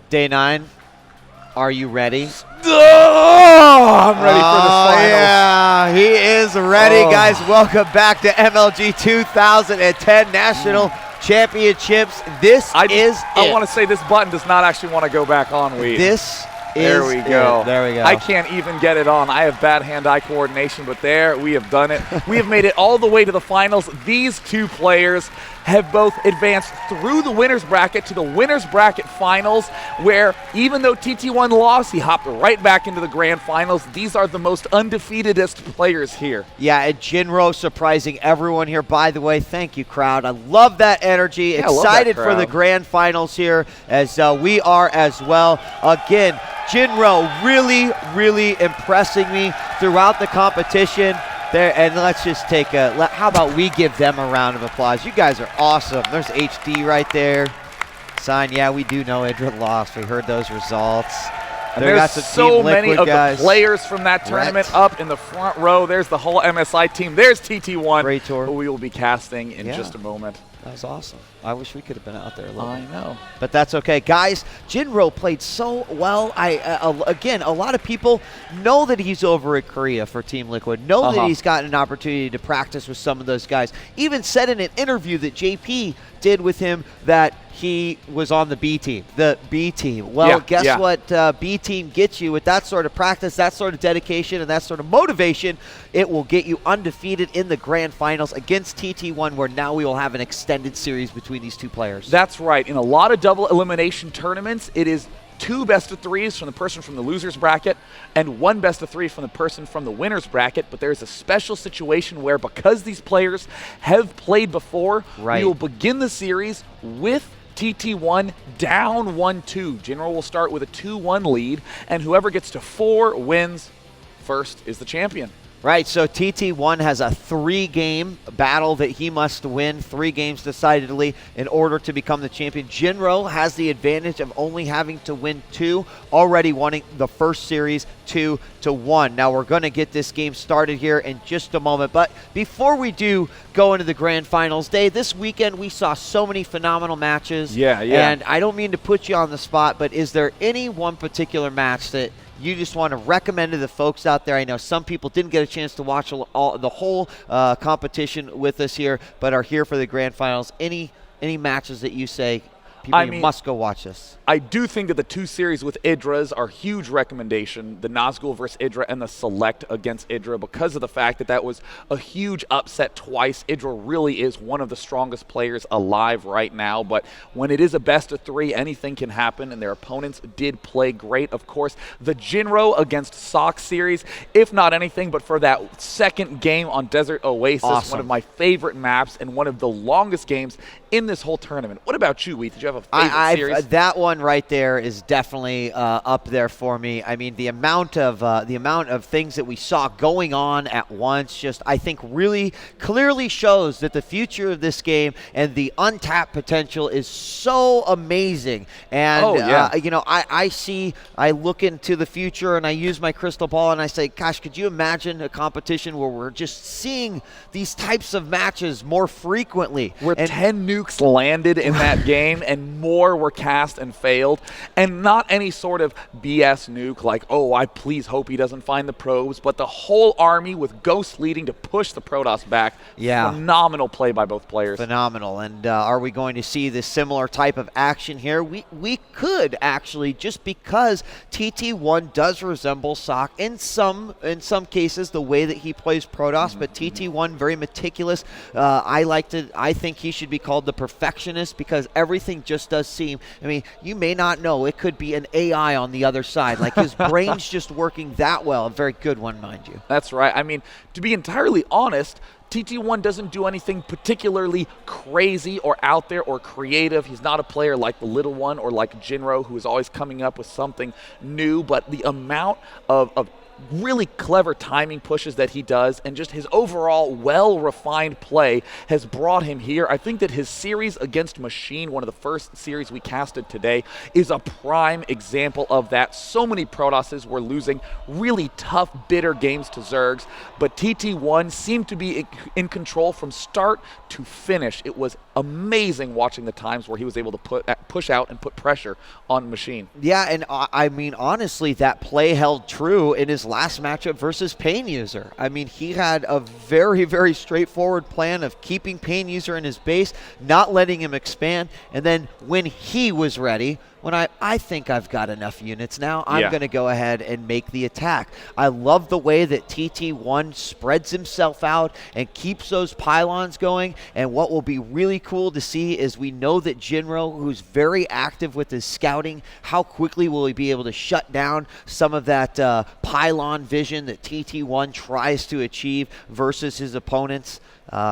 Day 9, are you ready? Oh, I'm ready for this finals. Yeah, he is ready, guys. Welcome back to MLG 2010 National Championships. I want to say this button does not actually want to go back on, There we go. There we go. I can't even get it on. I have bad hand-eye coordination, but there, we have done it. We have made it all the way to the finals. These two players have both advanced through the winner's bracket to the winner's bracket finals, where even though TT1 lost, he hopped right back into the grand finals. These are the most undefeatedest players here. Yeah, and Jinro surprising everyone here. By the way, thank you, crowd. I love that energy. Yeah, excited for the grand finals here, as we are as well. Again, Jinro really impressing me throughout the competition. There, and let's just take how about we give them a round of applause. You guys are awesome. There's HD right there. Sign, yeah, we do know Idra lost. We heard those results. And there's so many of the players from that tournament up in the front row. There's the whole MSI team. There's TT1, Great tour. who we will be casting in just a moment. That was awesome. I wish we could have been out there a little I bit. know. But that's okay. Guys, Jinro played so well. Again, a lot of people know that he's over at Korea for Team Liquid, know that he's gotten an opportunity to practice with some of those guys. Even said in an interview that JP did with him that he was on the B team. The B team. Well, guess what B team gets you with that sort of practice, that sort of dedication, and that sort of motivation? It will get you undefeated in the grand finals against TT1, where now we will have an extended series between these two players. That's right. In a lot of double elimination tournaments, it is 2 best-of-3s from the person from the loser's bracket and 1 best-of-3 from the person from the winner's bracket. But there's a special situation where, because these players have played before, we will begin the series with TT1 down 1-2. Jinro will start with a 2-1 lead, and whoever gets to 4 wins first is the champion. Right, so TT1 has a 3-game battle that he must win, 3 games decidedly, in order to become the champion. Jinro has the advantage of only having to win 2, already winning the first series 2-1. Now we're going to get this game started here in just a moment, but before we do go into the grand finals day, this weekend we saw so many phenomenal matches. And I don't mean to put you on the spot, but is there any one particular match that you just want to recommend to the folks out there? I know some people didn't get a chance to watch the whole competition with us here, but are here for the grand finals. Any matches that you say people must go watch this? I do think that the 2 series with Idras are huge recommendation. The Nazgul versus Idra and the Select against Idra, because of the fact that that was a huge upset twice. Idra really is one of the strongest players alive right now, but when it is a best-of-3, anything can happen, and their opponents did play great. Of course, the Jinro against Sock series, if not anything but for that second game on Desert Oasis, one of my favorite maps and one of the longest games in this whole tournament. What about you, Weeth? Did you have a favorite series? That one right there is definitely up there for me. I mean, the amount of things that we saw going on at once, just I think really clearly shows that the future of this game and the untapped potential is so amazing. And you know, I look into the future and I use my crystal ball and I say, gosh, could you imagine a competition where we're just seeing these types of matches more frequently? Where 10 nukes landed in that game and more were cast and failed, and not any sort of BS nuke like, oh, I please hope he doesn't find the probes, but the whole army with Ghost leading to push the Protoss back. Phenomenal play by both players. Phenomenal. And are we going to see this similar type of action here? We could actually, just because TT1 does resemble Sock in some cases, the way that he plays Protoss, but TT1 very meticulous. I think he should be called the perfectionist, because everything just does seem, I mean, you may not know, it could be an AI on the other side. Like, his brain's just working that well. A very good one, mind you. That's right. I mean, to be entirely honest, TT1 doesn't do anything particularly crazy or out there or creative. He's not a player like the little one or like Jinro, who is always coming up with something new, but the amount of really clever timing pushes that he does, and just his overall well-refined play has brought him here. I think that his series against Machine, one of the first series we casted today, is a prime example of that. So many Protosses were losing really tough, bitter games to Zergs, but TT1 seemed to be in control from start to finish. It was amazing watching the times where he was able to push out and put pressure on Machine. Yeah, and I mean, honestly, that play held true in his last matchup versus Pain User. I mean, he had a very, very straightforward plan of keeping Pain User in his base, not letting him expand, and then when he was ready, when I think I've got enough units now, I'm going to go ahead and make the attack. I love the way that TT1 spreads himself out and keeps those pylons going, and what will be really cool to see is we know that Jinro, who's very active with his scouting, how quickly will he be able to shut down some of that pylon vision that TT1 tries to achieve versus his opponents.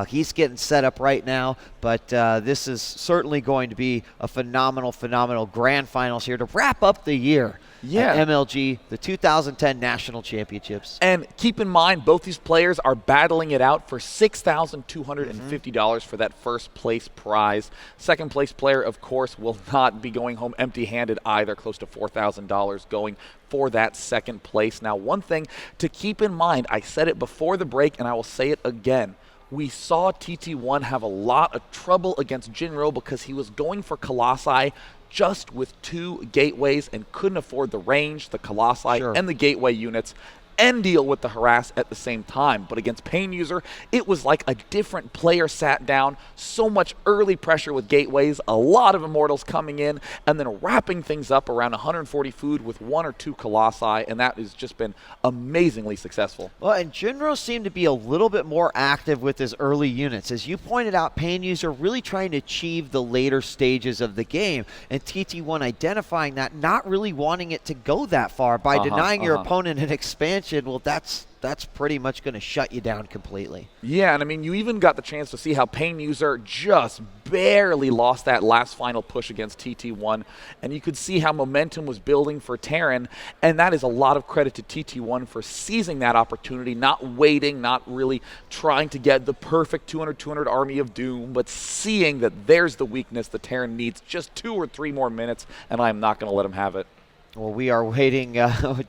He's getting set up right now, but this is certainly going to be a phenomenal, phenomenal grand finals here to wrap up the year at MLG, the 2010 National Championships. And keep in mind, both these players are battling it out for $6,250 for that first place prize. Second place player, of course, will not be going home empty-handed either, close to $4,000 going for that second place. Now, one thing to keep in mind, I said it before the break and I will say it again. We saw TT1 have a lot of trouble against Jinro because he was going for Colossi just with 2 gateways and couldn't afford the range, the Colossi, and the gateway units, and deal with the harass at the same time. But against Pain User, it was like a different player sat down, so much early pressure with gateways, a lot of Immortals coming in, and then wrapping things up around 140 food with 1 or 2 Colossi, and that has just been amazingly successful. Well, and Jinro seemed to be a little bit more active with his early units. As you pointed out, Pain User really trying to achieve the later stages of the game, and TT1 identifying that, not really wanting it to go that far by denying your opponent an expansion. Well, that's pretty much going to shut you down completely. Yeah, and I mean, you even got the chance to see how Pain User just barely lost that last final push against TT1, and you could see how momentum was building for Terran, and that is a lot of credit to TT1 for seizing that opportunity, not waiting, not really trying to get the perfect 200-200 Army of Doom, but seeing that there's the weakness the Terran needs just 2 or 3 more minutes, and I'm not going to let him have it. Well, we are waiting,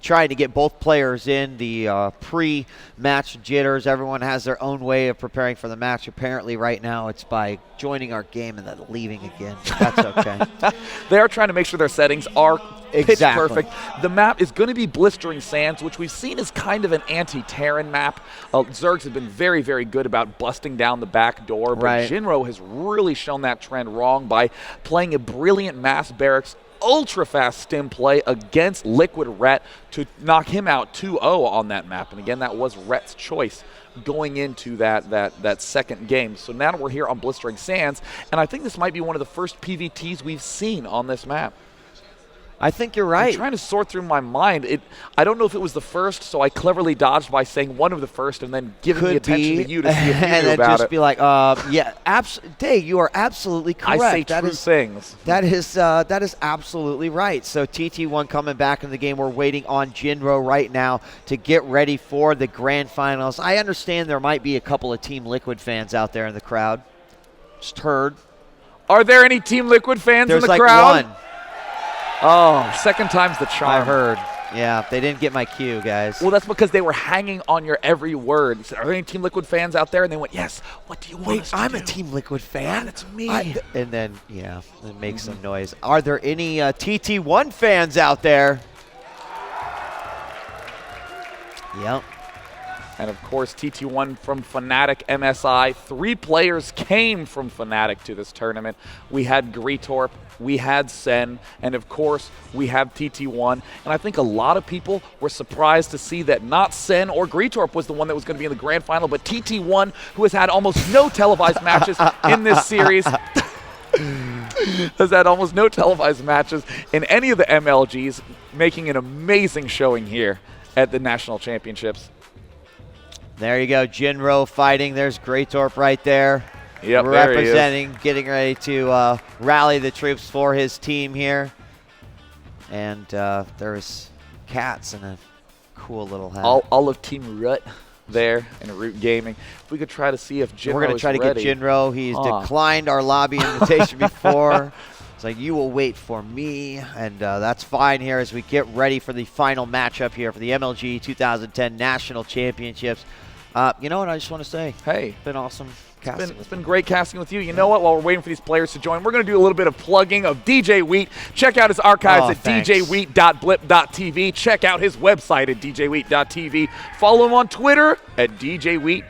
trying to get both players in, the pre-match jitters. Everyone has their own way of preparing for the match. Apparently right now it's by joining our game and then leaving again. That's okay. They are trying to make sure their settings are pitch perfect. The map is going to be Blistering Sands, which we've seen as kind of an anti-Terran map. Zergs have been very, very good about busting down the back door, but Jinro has really shown that trend wrong by playing a brilliant mass barracks ultra-fast stim play against Liquid Rhett to knock him out 2-0 on that map. And again, that was Rhett's choice going into that second game. So now we're here on Blistering Sands, and I think this might be one of the first PVTs we've seen on this map. I think you're right. I'm trying to sort through my mind. I don't know if it was the first, so I cleverly dodged by saying one of the first and then giving the attention to you to see if you knew about it. And then just be like, yeah, Day, you are absolutely correct. I say true things. That is absolutely right. So TT1 coming back in the game. We're waiting on Jinro right now to get ready for the grand finals. I understand there might be a couple of Team Liquid fans out there in the crowd. Just heard. Are there any Team Liquid fans in the crowd? There's like one. Oh, second time's the charm. I heard. Yeah, they didn't get my cue, guys. Well, that's because they were hanging on your every word. Said, are there any Team Liquid fans out there? And they went, yes. What do you want us to I'm do? a Team Liquid fan. That's me. And then, yeah, it makes some noise. Are there any TT1 fans out there? Yep. And, of course, TT1 from Fnatic MSI. 3 players came from Fnatic to this tournament. We had Greetorp, we had Sen, and, of course, we have TT1. And I think a lot of people were surprised to see that not Sen or Greetorp was the one that was going to be in the grand final, but TT1, who has had almost no televised matches in this series. Has had almost no televised matches in any of the MLGs, making an amazing showing here at the National Championships. There you go, Jinro fighting. There's Greatorp right there. Yep, representing, getting ready to rally the troops for his team here. And there's Cats and a Cool little hat. All of Team Rut there in Root Gaming. If we could try to see if Jinro We're going to try to get Jinro. He's declined our lobby invitation before. It's like, you will wait for me, and that's fine here as we get ready for the final matchup here for the MLG 2010 National Championships. You know what I just want to say? Hey. It's been awesome casting. It's been great casting with you. You know what? While we're waiting for these players to join, we're going to do a little bit of plugging of DJ Wheat. Check out his archives at djwheat.blip.tv. Check out his website at djwheat.tv. Follow him on Twitter at djwheat.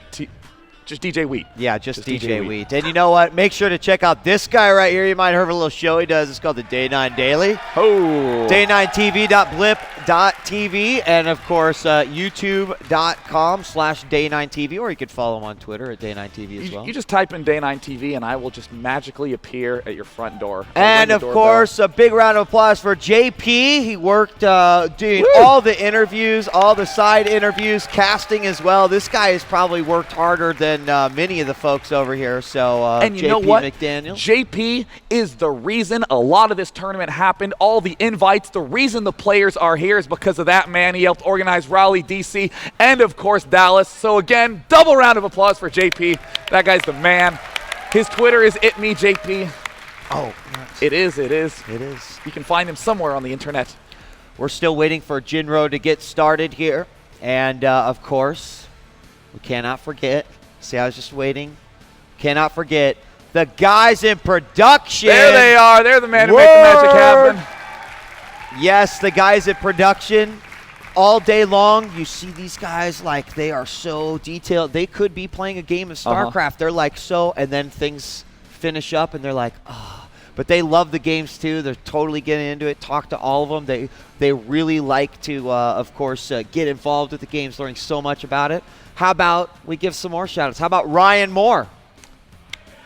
Just DJ Wheat. Yeah, just DJ Wheat. And you know what? Make sure to check out this guy right here. You might have heard of a little show he does. It's called the Day 9 Daily. Oh. Day9tv.blip.tv. And, of course, youtube.com/Day9TV. Or you could follow him on Twitter at Day9TV as well. You just type in Day9TV, and I will just magically appear at your front door. And, of course, a big round of applause for JP. He worked doing all the interviews, all the side interviews, casting as well. This guy has probably worked harder than many of the folks over here. So, and you JP know what? McDaniel. JP is the reason a lot of this tournament happened. All the invites, the reason the players are here is because of that man. He helped organize Raleigh, DC, and of course Dallas. So again, double round of applause for JP. That guy's the man. His Twitter is @MeJP. Oh, it is. It is. You can find him somewhere on the internet. We're still waiting for Jinro to get started here, and of course, we cannot forget. See, I was just waiting. Cannot forget the guys in production. There they are. They're the man who makes the magic happen. Yes, the guys in production. All day long, you see these guys like they are so detailed. They could be playing a game of StarCraft. They're like so, and then things finish up, and they're like, oh. But they love the games too. They're totally getting into it. Talk to all of them. They really like to, of course, get involved with the games, learning so much about it. How about we give some more shout-outs? How about Ryan Moore?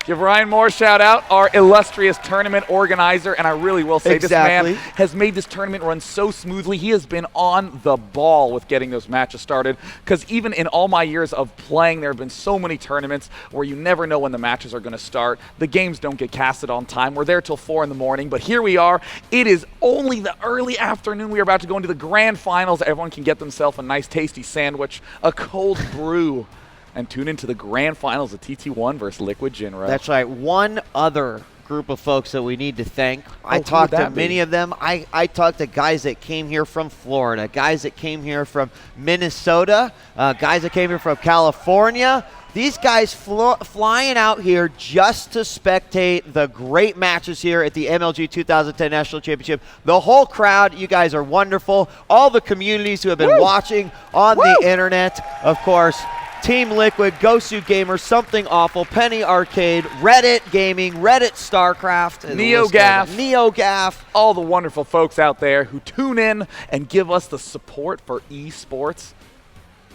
Give Ryan Moore a shout out, our illustrious tournament organizer, and I really will say this man has made this tournament run so smoothly. He has been on the ball with getting those matches started, because even in all my years of playing, there have been so many tournaments where you never know when the matches are going to start. The games don't get casted on time. We're there till 4 in the morning, but here we are. It is only the early afternoon. We are about to go into the grand finals. Everyone can get themselves a nice tasty sandwich, a cold brew, and tune into the grand finals of TT1 versus LiquidJinro. That's right. One other group of folks that we need to thank. I talked to many of them. I talked to guys that came here from Florida, guys that came here from Minnesota, guys that came here from California. These guys flying out here just to spectate the great matches here at the MLG 2010 National Championship. The whole crowd, you guys are wonderful. All the communities who have been watching on the internet, of course. Team Liquid, Gosu Gamer, Something Awful, Penny Arcade, Reddit Gaming, Reddit StarCraft, NeoGaf, all the wonderful folks out there who tune in and give us the support for esports.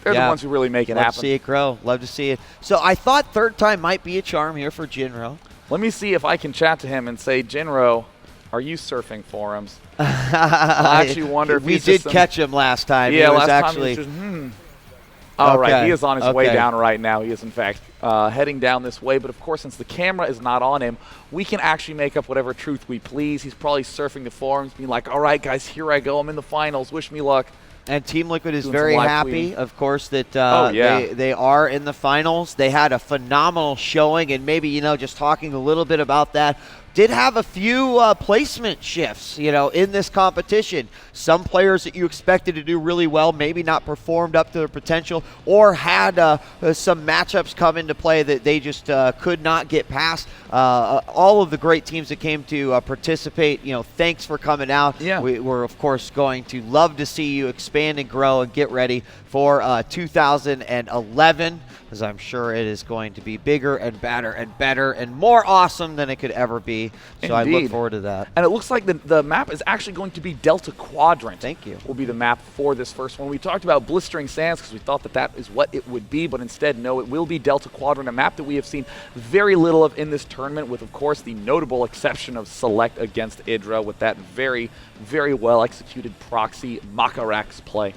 They're the ones who really make it happen. Love to see it grow. Love to see it. So I thought third time might be a charm here for Jinro. Let me see if I can chat to him and say, Jinro, are you surfing forums? I actually wonder if we did catch him last time. Yeah, last time he was just, All right, he is on his way down right now. He is, in fact, heading down this way. But, of course, since the camera is not on him, we can actually make up whatever truth we please. He's probably surfing the forums, being like, all right, guys, here I go. I'm in the finals. Wish me luck. And Team Liquid is very happy, of course, that they are in the finals. They had a phenomenal showing, and maybe, just talking a little bit about that, did have a few placement shifts, in this competition. Some players that you expected to do really well maybe not performed up to their potential, or had some matchups come into play that they just could not get past. All of the great teams that came to participate, thanks for coming out. Yeah. We're, of course, going to love to see you expand and grow and get ready for 2011, because I'm sure it is going to be bigger and better and more awesome than it could ever be. So I look forward to that. And it looks like the map is actually going to be Delta Quadrant. Thank you. Will be the map for this first one. We talked about Blistering Sands because we thought that is what it would be, but instead, no, it will be Delta Quadrant, a map that we have seen very little of in this tournament, with, of course, the notable exception of Select against Idra, with that very, very well-executed proxy Makarax play.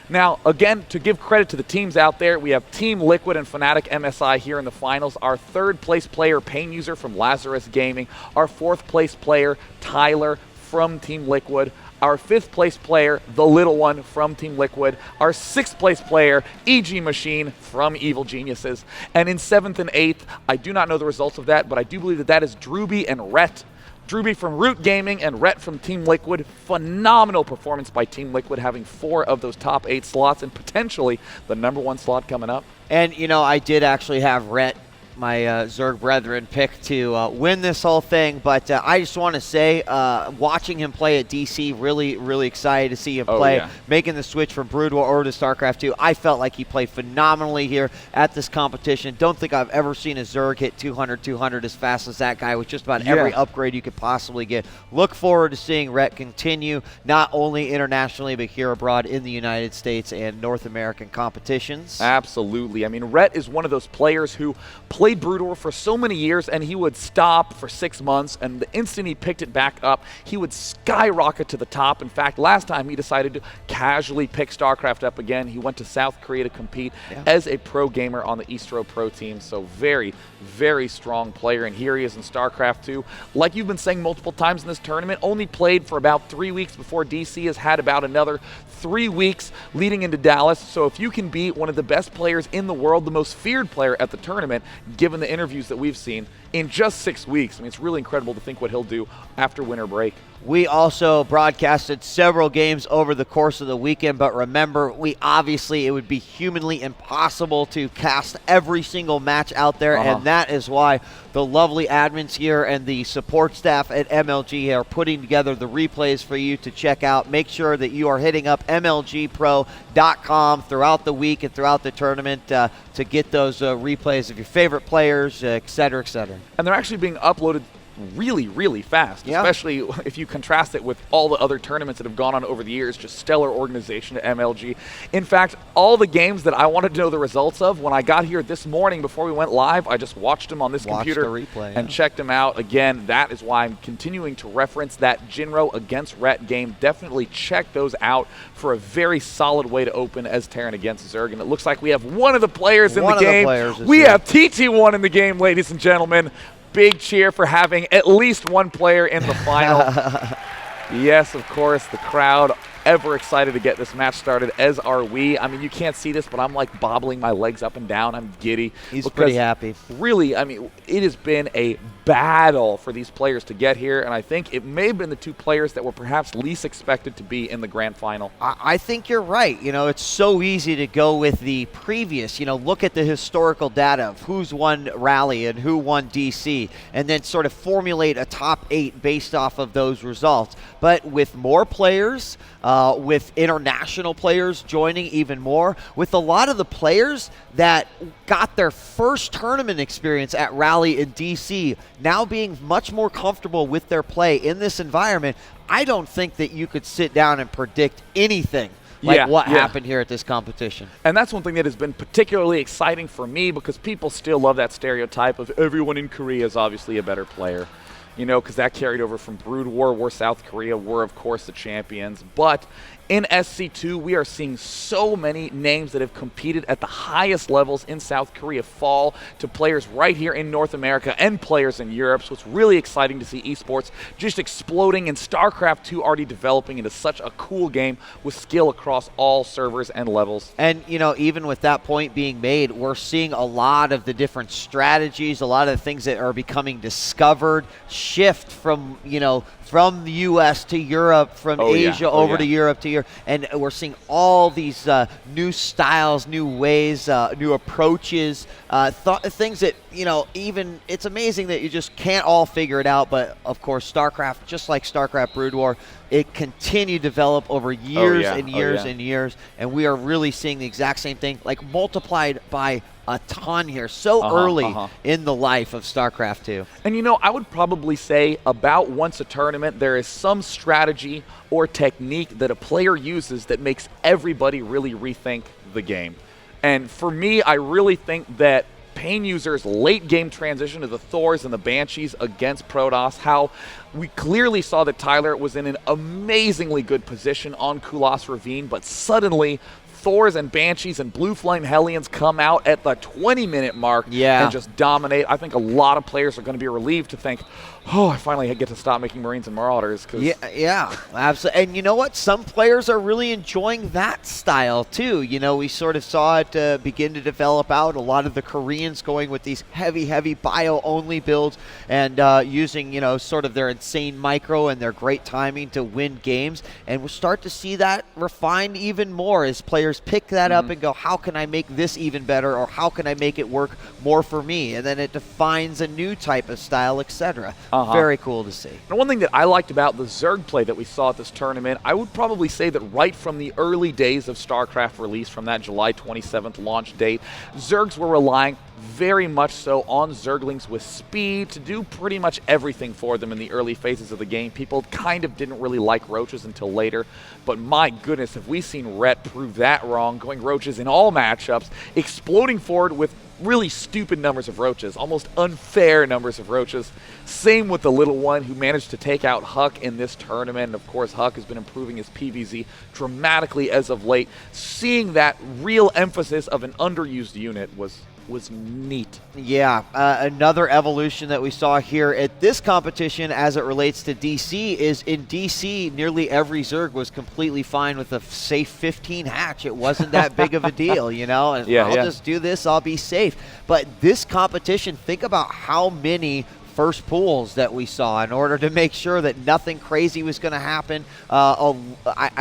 Now, again, to give credit to the teams out there, we have Team Liquid and Fnatic MSI here in the finals. Our third-place player, Pain User from Lazarus Gaming. Our fourth-place player, Tyler from Team Liquid, our 5th place player, the little one, from Team Liquid, our 6th place player, EG Machine, from Evil Geniuses, and in 7th and 8th, I do not know the results of that, but I do believe that that is Drewby and Rhett. Drewby from Root Gaming and Rhett from Team Liquid. Phenomenal performance by Team Liquid, having 4 of those top 8 slots and potentially the #1 slot coming up. And, you know, I did actually have Rhett, my Zerg brethren, pick to win this whole thing, but I just want to say, watching him play at DC, really, really excited to see him play, making the switch from Brood War over to StarCraft 2. I felt like he played phenomenally here at this competition. Don't think I've ever seen a Zerg hit 200 as fast as that guy with just about every upgrade you could possibly get. Look forward to seeing Rhett continue, not only internationally, but here abroad in the United States and North American competitions. Absolutely. I mean, Rhett is one of those players who played Brood War for so many years, and he would stop for 6 months, and the instant he picked it back up, he would skyrocket to the top. In fact, last time he decided to casually pick StarCraft up again. He went to South Korea to compete as a pro gamer on the Eastro Pro team, so very, very strong player, and here he is in StarCraft 2. Like you've been saying multiple times in this tournament, only played for about 3 weeks before DC has had about another 3 weeks leading into Dallas, so if you can beat one of the best players in the world, the most feared player at the tournament, given the interviews that we've seen, in just 6 weeks. I mean, it's really incredible to think what he'll do after winter break. We also broadcasted several games over the course of the weekend, but remember, it would be humanly impossible to cast every single match out there, and that is why the lovely admins here and the support staff at MLG are putting together the replays for you to check out. Make sure that you are hitting up MLGpro.com throughout the week and throughout the tournament to get those replays of your favorite players, et cetera, et cetera. And they're actually being uploaded really, really fast, especially if you contrast it with all the other tournaments that have gone on over the years. Just stellar organization at MLG. In fact, all the games that I wanted to know the results of, when I got here this morning before we went live, I just watched them on this computer and checked them out. Again, that is why I'm continuing to reference that Jinro against Rhett game. Definitely check those out for a very solid way to open as Terran against Zerg. And it looks like we have one of the players in the game. We have TT1 in the game, ladies and gentlemen. Big cheer for having at least one player in the final. Yes, of course, the crowd ever excited to get this match started, as are we. I mean, you can't see this, but I'm like bobbling my legs up and down. I'm giddy. He's pretty happy. Really, I mean, it has been a battle for these players to get here, and I think it may have been the 2 players that were perhaps least expected to be in the grand final. I think you're right. You know, it's so easy to go with the previous, look at the historical data of who's won Rally and who won DC, and then sort of formulate a top 8 based off of those results. But with more players, with international players joining even more, with a lot of the players that got their first tournament experience at Rally in DC now being much more comfortable with their play in this environment, I don't think that you could sit down and predict anything like what happened here at this competition. And that's one thing that has been particularly exciting for me, because people still love that stereotype of everyone in Korea is obviously a better player. Because that carried over from Brood War, where South Korea were, of course, the champions. But in SC2, we are seeing so many names that have competed at the highest levels in South Korea fall to players right here in North America and players in Europe. So it's really exciting to see esports just exploding, and StarCraft 2 already developing into such a cool game with skill across all servers and levels. And, even with that point being made, we're seeing a lot of the different strategies, a lot of the things that are becoming discovered, shift from, from the U.S. to Europe, from Asia over to Europe to Europe. And we're seeing all these new styles, new ways, new approaches, things that, even it's amazing that you just can't all figure it out. But, of course, StarCraft, just like StarCraft Brood War, it continued to develop over years and years and years. And we are really seeing the exact same thing, like multiplied by a ton here, so early in the life of StarCraft 2. And I would probably say about once a tournament, there is some strategy or technique that a player uses that makes everybody really rethink the game. And for me, I really think that Pain User's late game transition to the Thors and the Banshees against Protoss, how we clearly saw that Tyler was in an amazingly good position on Kulas Ravine, but suddenly Thors and Banshees and Blue Flame Hellions come out at the 20-minute mark and just dominate. I think a lot of players are going to be relieved to think, oh, I finally get to stop making Marines and Marauders. Yeah, absolutely. And you know what? Some players are really enjoying that style too. You know, we sort of saw it begin to develop out. A lot of the Koreans going with these heavy bio-only builds and using, you know, sort of their insane micro and their great timing to win games. And we'll start to see that refined even more as players pick that up and go, how can I make this even better, or how can I make it work more for me? And then it defines a new type of style, etc. Very cool to see. And one thing that I liked about the Zerg play that we saw at this tournament, I would probably say that right from the early days of StarCraft release, from that July 27th launch date, Zergs were relying very much so on Zerglings with speed to do pretty much everything for them in the early phases of the game. People kind of didn't really like Roaches until later, but my goodness, have we seen Rhett prove that wrong, going Roaches in all matchups, exploding forward with really stupid numbers of Roaches, almost unfair numbers of Roaches. Same with the little one, who managed to take out Huck in this tournament. And of course, Huck has been improving his PVZ dramatically as of late. Seeing that real emphasis of an underused unit was neat. Yeah, another evolution that we saw here at this competition as it relates to DC is in DC, nearly every Zerg was completely fine with a safe 15 hatch. It wasn't that big of a deal, you know? And I'll just do this, I'll be safe. But this competition, think about how many first pools that we saw in order to make sure that nothing crazy was going to happen. I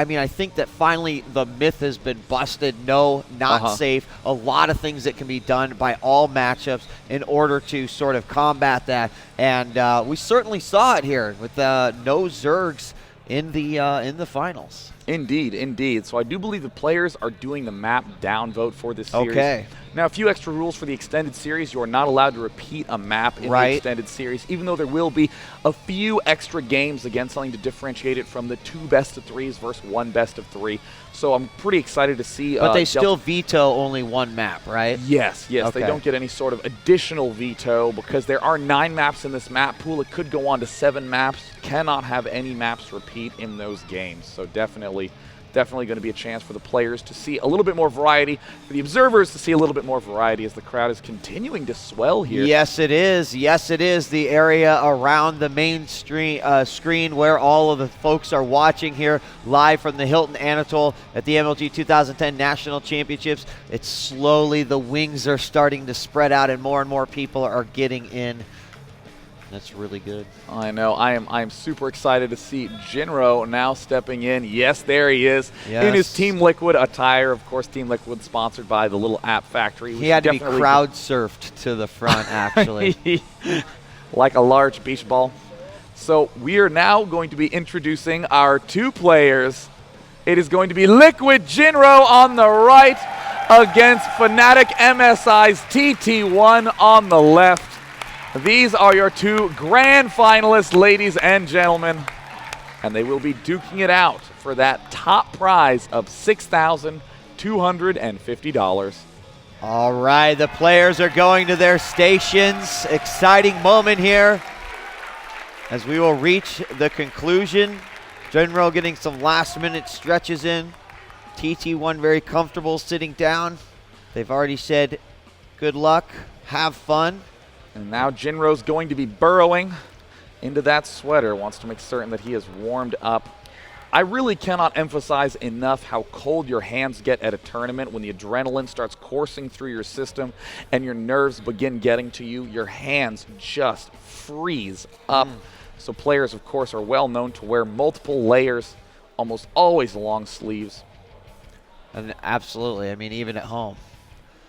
mean, I think that finally the myth has been busted. No, not safe. A lot of things that can be done by all matchups in order to sort of combat that. And we certainly saw it here with no Zergs in the finals. Indeed, indeed. So I do believe the players are doing the map downvote for this series. Okay. Now, a few extra rules for the extended series. You are not allowed to repeat a map in the extended series, even though there will be a few extra games, again, something to differentiate it from the 2 best-of-3s versus 1 best-of-3. So I'm pretty excited to see. But they still veto only 1 map, right? Yes. Okay. They don't get any sort of additional veto because there are 9 maps in this map pool. It could go on to 7 maps. Cannot have any maps repeat in those games. So definitely going to be a chance for the players to see a little bit more variety, for the observers to see a little bit more variety as the crowd is continuing to swell here. Yes, it is. Yes, it is. The area around the main screen where all of the folks are watching here live from the Hilton Anatole at the MLG 2010 National Championships. It's slowly, the wings are starting to spread out and more people are getting in. That's really good. I know. I am super excited to see Jinro now stepping in. Yes, there he is in his Team Liquid attire. Of course, Team Liquid sponsored by the Little App Factory. He had to be crowd surfed to the front, actually. Like a large beach ball. So we are now going to be introducing our 2 players. It is going to be LiquidJinro on the right against Fnatic MSI's TT1 on the left. These are your 2 grand finalists, ladies and gentlemen, and they will be duking it out for that top prize of $6,250. All right, the players are going to their stations. Exciting moment here as we will reach the conclusion. Jinro getting some last-minute stretches in. TT1 very comfortable sitting down. They've already said good luck, have fun. And now Jinro's going to be burrowing into that sweater, wants to make certain that he is warmed up. I really cannot emphasize enough how cold your hands get at a tournament when the adrenaline starts coursing through your system and your nerves begin getting to you. Your hands just freeze up. So players, of course, are well known to wear multiple layers, almost always long sleeves. And absolutely. I mean, even at home.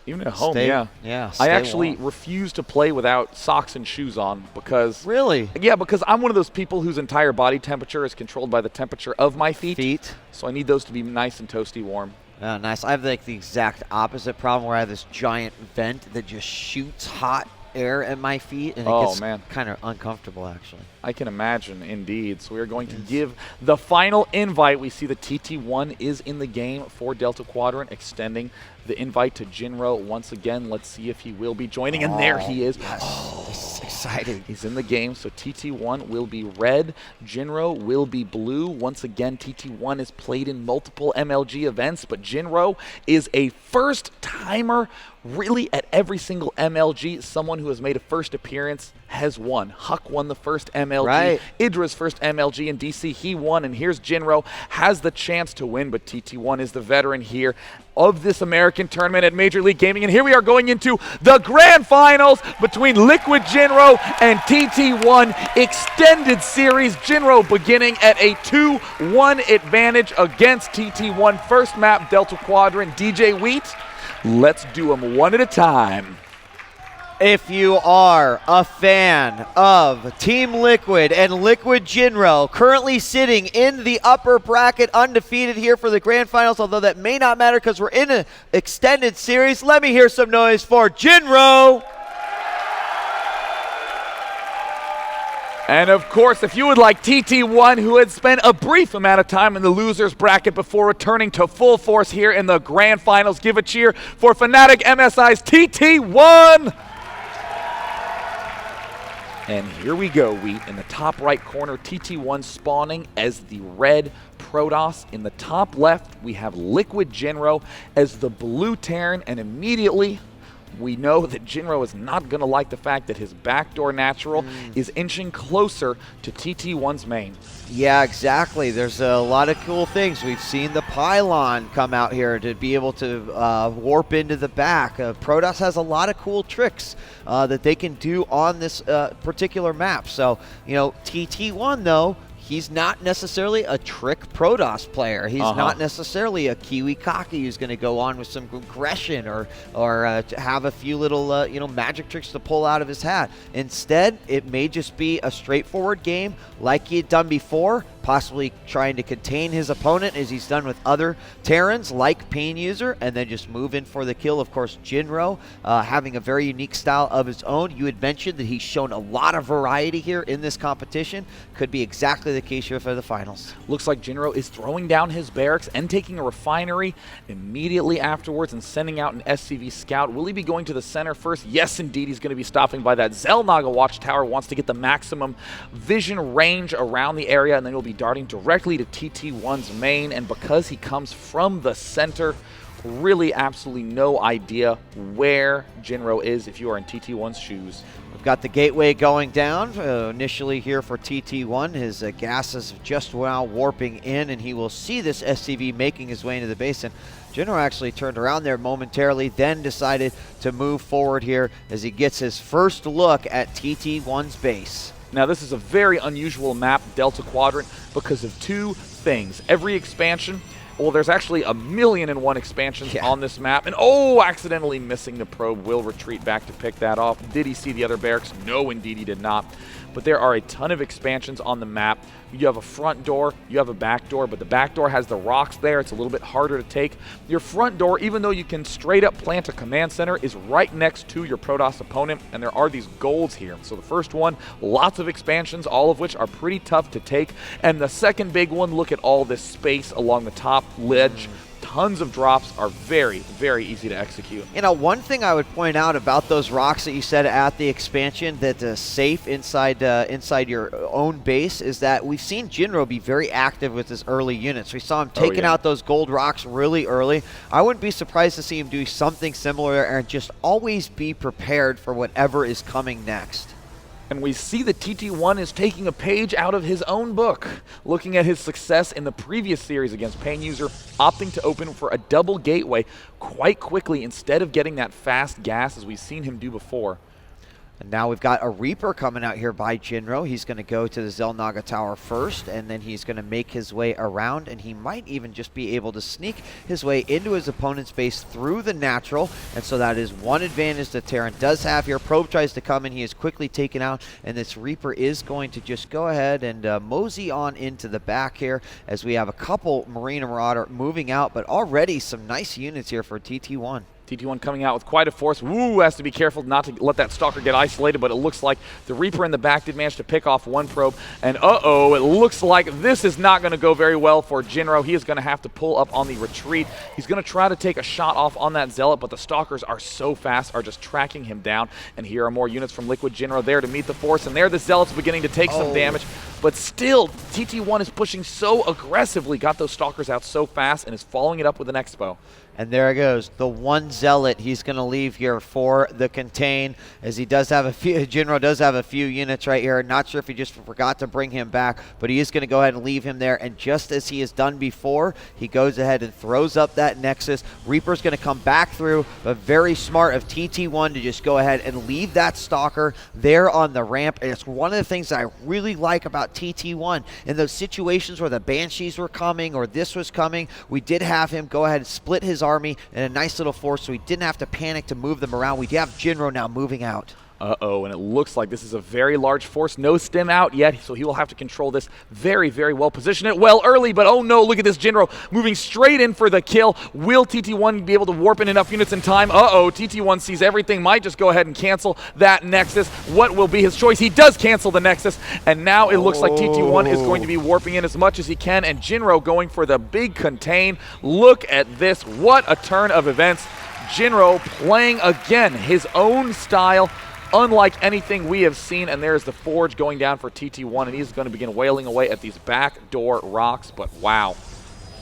Even at home, yeah. I actually refuse to play without socks and shoes on because... Really? Yeah, because I'm one of those people whose entire body temperature is controlled by the temperature of my feet. So I need those to be nice and toasty warm. Oh, nice. I have like the exact opposite problem where I have this giant vent that just shoots hot air at my feet, and it gets kind of uncomfortable, actually. I can imagine, indeed. So we are going to give the final invite. We see the TT1 is in the game for Delta Quadrant, extending the invite to Jinro once again. Let's see if he will be joining, and there he is. Yes. Oh, this is exciting. He's in the game, so TT1 will be red, Jinro will be blue. Once again, TT1 is played in multiple MLG events, but Jinro is a first-timer really at every single MLG. Someone who has made a first appearance has won. Huck won the first MLG. Right. Idra's first MLG in DC, he won, and here's Jinro, has the chance to win, but TT1 is the veteran here of this American tournament at Major League Gaming. And here we are going into the grand finals between LiquidJinro and TT1 extended series. Jinro beginning at a 2-1 advantage against TT1. First map, Delta Quadrant. DJ Wheat, let's do them one at a time. If you are a fan of Team Liquid and LiquidJinro, currently sitting in the upper bracket undefeated here for the grand finals, although that may not matter because we're in an extended series, let me hear some noise for Jinro. And of course, if you would like TT1, who had spent a brief amount of time in the losers bracket before returning to full force here in the grand finals, give a cheer for Fnatic MSI's TT1. And here we go, Wheat. In the top right corner, TT1 spawning as the red Protoss. In the top left, we have LiquidJinro as the blue Terran, and immediately we know that Jinro is not going to like the fact that his backdoor natural is inching closer to TT1's main. Yeah, exactly. There's a lot of cool things. We've seen the pylon come out here to be able to warp into the back. Protoss has a lot of cool tricks that they can do on this particular map. So, you know, TT1, though, he's not necessarily a trick Protoss player. He's not necessarily a Kiwi Kaki who's going to go on with some aggression or to have a few little you know, magic tricks to pull out of his hat. Instead, it may just be a straightforward game like he had done before, possibly trying to contain his opponent as he's done with other Terrans like Pain User, and then just move in for the kill. Of course, Jinro having a very unique style of his own. You had mentioned that he's shown a lot of variety here in this competition. Could be exactly the case here for the finals. Looks like Jinro is throwing down his barracks and taking a refinery immediately afterwards and sending out an SCV scout. Will he be going to the center first? Yes, indeed, he's going to be stopping by that Xel'Naga watchtower. Wants to get the maximum vision range around the area, and then he'll be darting directly to TT1's main. And because he comes from the center, really absolutely no idea where Jinro is if you are in TT1's shoes. We've got the gateway going down initially here for TT1. His gases just now warping in, and he will see this SCV making his way into the base. And Jinro actually turned around there momentarily, then decided to move forward here as he gets his first look at TT1's base. Now, this is a very unusual map, Delta Quadrant, because of two things. Every expansion, well, there's actually 1,000,001 expansions on this map. And, oh, accidentally missing the probe. Will retreat back to pick that off. Did he see the other barracks? No, indeed he did not. But there are a ton of expansions on the map. You have a front door, you have a back door, but the back door has the rocks there. It's a little bit harder to take. Your front door, even though you can straight up plant a command center, is right next to your Protoss opponent, and there are these golds here. So the first one, lots of expansions, all of which are pretty tough to take. And the second big one, look at all this space along the top ledge. Tons of drops, are very, very easy to execute. You know, one thing I would point out about those rocks that you said at the expansion that safe inside your own base is that we've seen Jinro be very active with his early units. We saw him taking out those gold rocks really early. I wouldn't be surprised to see him do something similar and just always be prepared for whatever is coming next. And we see that TT1 is taking a page out of his own book, looking at his success in the previous series against Pain User, opting to open for a double gateway quite quickly instead of getting that fast gas as we've seen him do before. And now we've got a Reaper coming out here by Jinro. He's going to go to the Xel'Naga tower first, and then he's going to make his way around, and he might even just be able to sneak his way into his opponent's base through the natural. And so that is one advantage that Terran does have here. Probe tries to come in. He is quickly taken out, and this Reaper is going to just go ahead and mosey on into the back here as we have a couple Marine Marauder moving out, but already some nice units here for TT1. TT1 coming out with quite a force. Woo, has to be careful not to let that Stalker get isolated, but it looks like the Reaper in the back did manage to pick off one probe. And uh-oh, it looks like this is not going to go very well for Jinro. He is going to have to pull up on the retreat. He's going to try to take a shot off on that Zealot, but the Stalkers are so fast, are just tracking him down. And here are more units from LiquidJinro there to meet the force. And there the Zealot's beginning to take some damage. But still, TT1 is pushing so aggressively, got those Stalkers out so fast, and is following it up with an Expo. And there it goes, the one Zealot he's going to leave here for the contain, as he does have a few, Jinro does have a few units right here. Not sure if he just forgot to bring him back, but he is going to go ahead and leave him there. And just as he has done before, he goes ahead and throws up that Nexus. Reaper's going to come back through, but very smart of TT1 to just go ahead and leave that Stalker there on the ramp. And it's one of the things that I really like about TT1. In those situations where the Banshees were coming or this was coming, we did have him go ahead and split his army in a nice little force, so he didn't have to panic to move them around. We have Jinro now moving out. Uh-oh, and it looks like this is a very large force. No stim out yet, so he will have to control this very, very well. Position it well early, but oh no, look at this Jinro moving straight in for the kill. Will TT1 be able to warp in enough units in time? Uh-oh, TT1 sees everything, might just go ahead and cancel that Nexus. What will be his choice? He does cancel the Nexus, and now it looks like TT1 is going to be warping in as much as he can, and Jinro going for the big contain. Look at this, what a turn of events. Jinro playing again his own style, unlike anything we have seen, and there's the Forge going down for TT1, and he's going to begin wailing away at these backdoor rocks, but wow.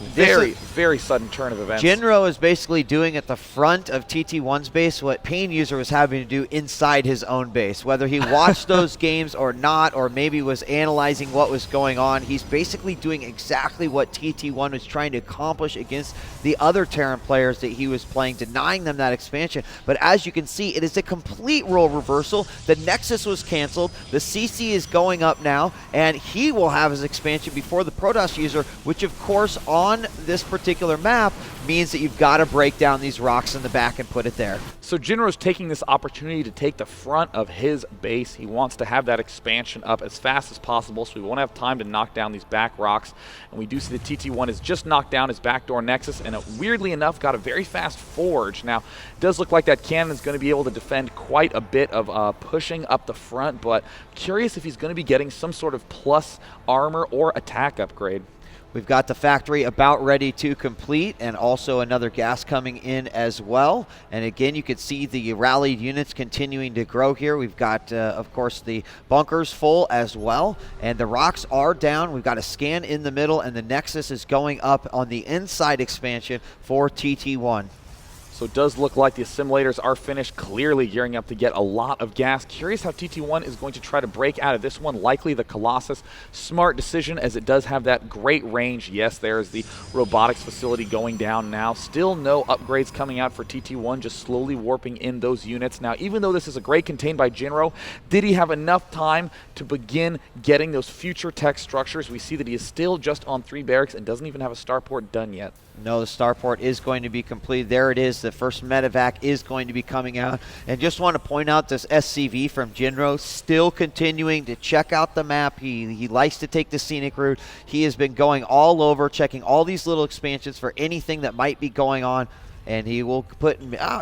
Very sudden turn of events. Jinro is basically doing at the front of TT1's base what Pain User was having to do inside his own base. Whether he watched those games or not, or maybe was analyzing what was going on, he's basically doing exactly what TT1 was trying to accomplish against the other Terran players that he was playing, denying them that expansion. But as you can see, it is a complete role reversal. The Nexus was canceled, the CC is going up now, and he will have his expansion before the Protoss user, which of course on this particular map means that you've got to break down these rocks in the back and put it there. So Jinro's taking this opportunity to take the front of his base. He wants to have that expansion up as fast as possible, so we won't have time to knock down these back rocks. And we do see that TT1 has just knocked down his backdoor Nexus, and it, weirdly enough, got a very fast Forge. Now, it does look like that cannon is going to be able to defend quite a bit of pushing up the front, but curious if he's going to be getting some sort of plus armor or attack upgrade. We've got the factory about ready to complete, and also another gas coming in as well. And again, you can see the rallied units continuing to grow here. We've got, of course, the bunkers full as well, and the rocks are down. We've got a scan in the middle, and the Nexus is going up on the inside expansion for TT1. So it does look like the assimilators are finished, clearly gearing up to get a lot of gas. Curious how TT1 is going to try to break out of this one. Likely the Colossus. Smart decision, as it does have that great range. Yes, there's the robotics facility going down now. Still no upgrades coming out for TT1, just slowly warping in those units. Now, even though this is a great contained by Jinro, did he have enough time to begin getting those future tech structures? We see that he is still just on 3 barracks and doesn't even have a starport done yet. No, the starport is going to be complete. There it is. The first medevac is going to be coming out. And just want to point out this SCV from Jinro, still continuing to check out the map. He likes to take the scenic route. He has been going all over, checking all these little expansions for anything that might be going on. And he will put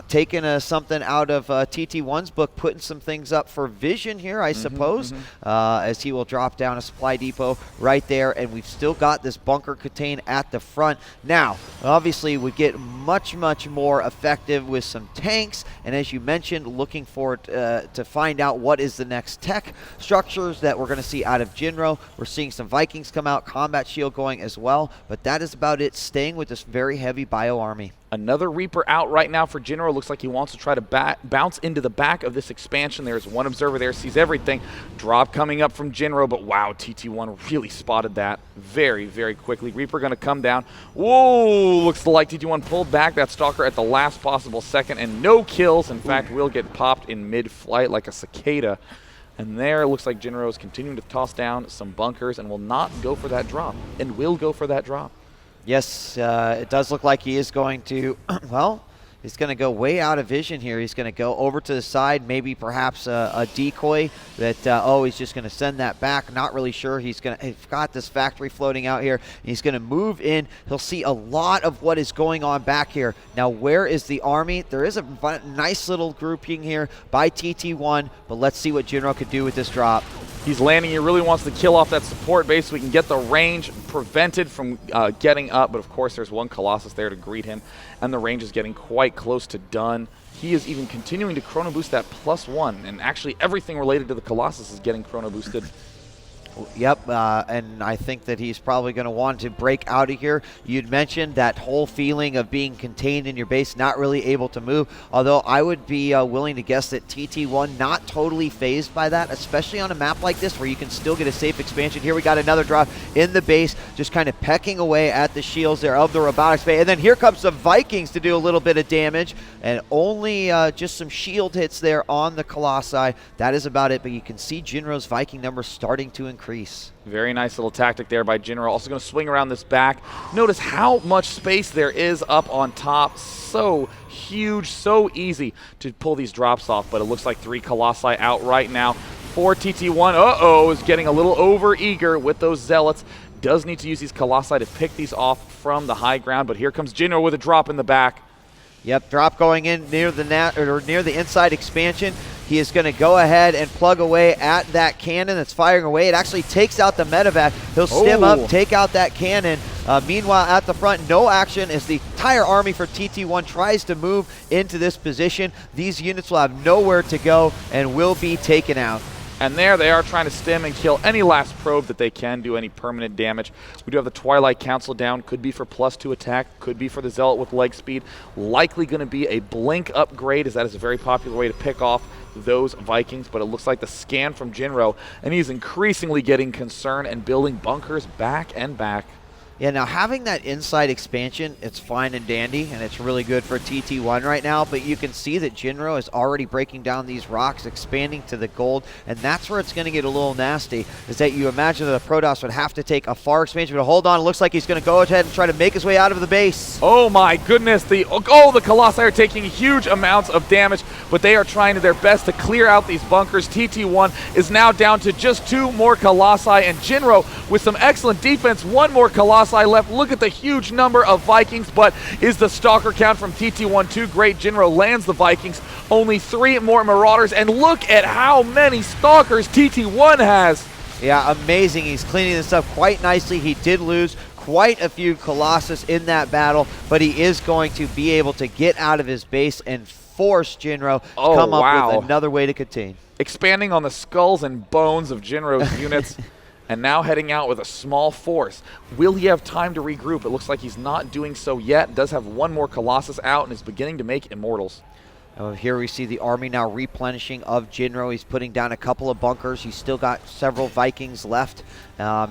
taking something out of TT1's book, putting some things up for Vision here, I suppose, as he will drop down a supply depot right there. And we've still got this bunker contain at the front. Now, obviously, we get much more effective with some tanks. And as you mentioned, looking forward to find out what is the next tech structures that we're going to see out of Jinro. We're seeing some Vikings come out, combat shield going as well. But that is about it, staying with this very heavy bio army. Another Reaper out right now for Jinro. Looks like he wants to try to bounce into the back of this expansion. There's one observer there, sees everything. Drop coming up from Jinro, but wow, TT1 really spotted that very quickly. Reaper going to come down. Whoa, looks like TT1 pulled back that Stalker at the last possible second, and no kills. In fact, will get popped in mid-flight like a cicada. And there, it looks like Jinro is continuing to toss down some bunkers and will not go for that drop, and will go for that drop. Yes, it does look like he is going to, well, He's going to go way out of vision here. He's going to go over to the side, maybe perhaps a decoy that, he's just going to send that back. Not really sure. He's got this factory floating out here. He's going to move in. He'll see a lot of what is going on back here. Now, where is the army? There is a nice little grouping here by TT1, but let's see what Jinro could do with this drop. He's landing. He really wants to kill off that support base so we can get the range prevented from getting up. But, of course, there's one Colossus there to greet him, and the range is getting quite close to done. He is even continuing to chrono boost that +1, and actually everything related to the Colossus is getting chrono boosted. Yep, and I think that he's probably going to want to break out of here. You'd mentioned that whole feeling of being contained in your base, not really able to move, although I would be willing to guess that TT1 not totally phased by that, especially on a map like this where you can still get a safe expansion. Here we got another drop in the base, just kind of pecking away at the shields there of the robotics base, and then here comes the Vikings to do a little bit of damage, and only just some shield hits there on the Colossi. That is about it, but you can see Jinro's Viking numbers starting to increase. Very nice little tactic there by Jinro. Also going to swing around this back. Notice how much space there is up on top. So huge, so easy to pull these drops off, but it looks like 3 Colossi out right now. 4 TT1, is getting a little over-eager with those Zealots. Does need to use these Colossi to pick these off from the high ground, but here comes Jinro with a drop in the back. Yep, drop going in near the inside expansion. He is going to go ahead and plug away at that cannon that's firing away. It actually takes out the medevac. He'll stim up, take out that cannon. Meanwhile, at the front, no action as the entire army for TT1 tries to move into this position. These units will have nowhere to go and will be taken out. And there they are trying to stim and kill any last probe that they can, do any permanent damage. We do have the Twilight Council down. Could be for +2 attack. Could be for the Zealot with leg speed. Likely going to be a blink upgrade, as that is a very popular way to pick off those Vikings. But it looks like the scan from Jinro, and he's increasingly getting concerned and building bunkers back and back. Yeah, now having that inside expansion, it's fine and dandy, and it's really good for TT1 right now, but you can see that Jinro is already breaking down these rocks, expanding to the gold, and that's where it's going to get a little nasty, is that you imagine that the Protoss would have to take a far expansion, but hold on, it looks like he's going to go ahead and try to make his way out of the base. Oh my goodness, the Colossi are taking huge amounts of damage, but they are trying their best to clear out these bunkers. TT1 is now down to just 2 more Colossi, and Jinro with some excellent defense, 1 more Colossi left. Look at the huge number of Vikings, but is the Stalker count from TT1 too great? Jinro lands the Vikings. Only 3 more Marauders, and look at how many Stalkers TT1 has. Yeah, amazing. He's cleaning this up quite nicely. He did lose quite a few Colossus in that battle, but he is going to be able to get out of his base and force Jinro to come up with another way to contain. Expanding on the skulls and bones of Jinro's units. And now heading out with a small force. Will he have time to regroup? It looks like he's not doing so yet. Does have 1 more Colossus out and is beginning to make Immortals. Here we see the army now replenishing of Jinro. He's putting down a couple of bunkers. He's still got several Vikings left.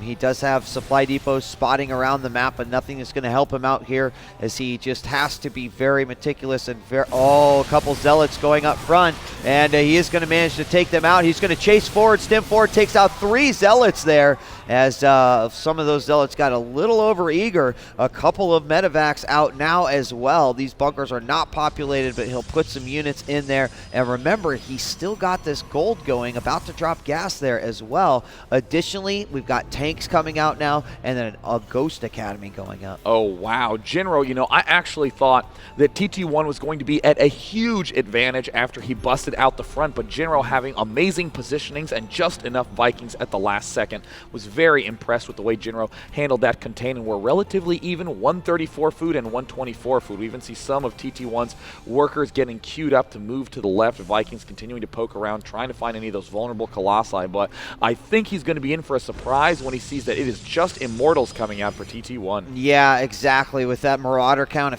He does have supply depots spotting around the map, but nothing is going to help him out here, as he just has to be very meticulous and a couple Zealots going up front, and he is going to manage to take them out. He's going to chase forward, stim forward, takes out 3 Zealots there, as some of those Zealots got a little over-eager. A couple of medevacs out now as well. These bunkers are not populated, but he'll put some units in there. And remember, he's still got this gold going, about to drop gas there as well. Additionally, we've got tanks coming out now, and then a Ghost Academy going up. Oh, wow. Jinro, I actually thought that TT1 was going to be at a huge advantage after he busted out the front, but Jinro having amazing positionings and just enough Vikings at the last second. Was very impressed with the way Jinro handled that contain, and we're relatively even, 134 food and 124 food. We even see some of TT1's workers getting queued up to move to the left. Vikings continuing to poke around, trying to find any of those vulnerable Colossi, but I think he's going to be in for a surprise when he sees that it is just Immortals coming out for TT1. Yeah, exactly. With that Marauder count, a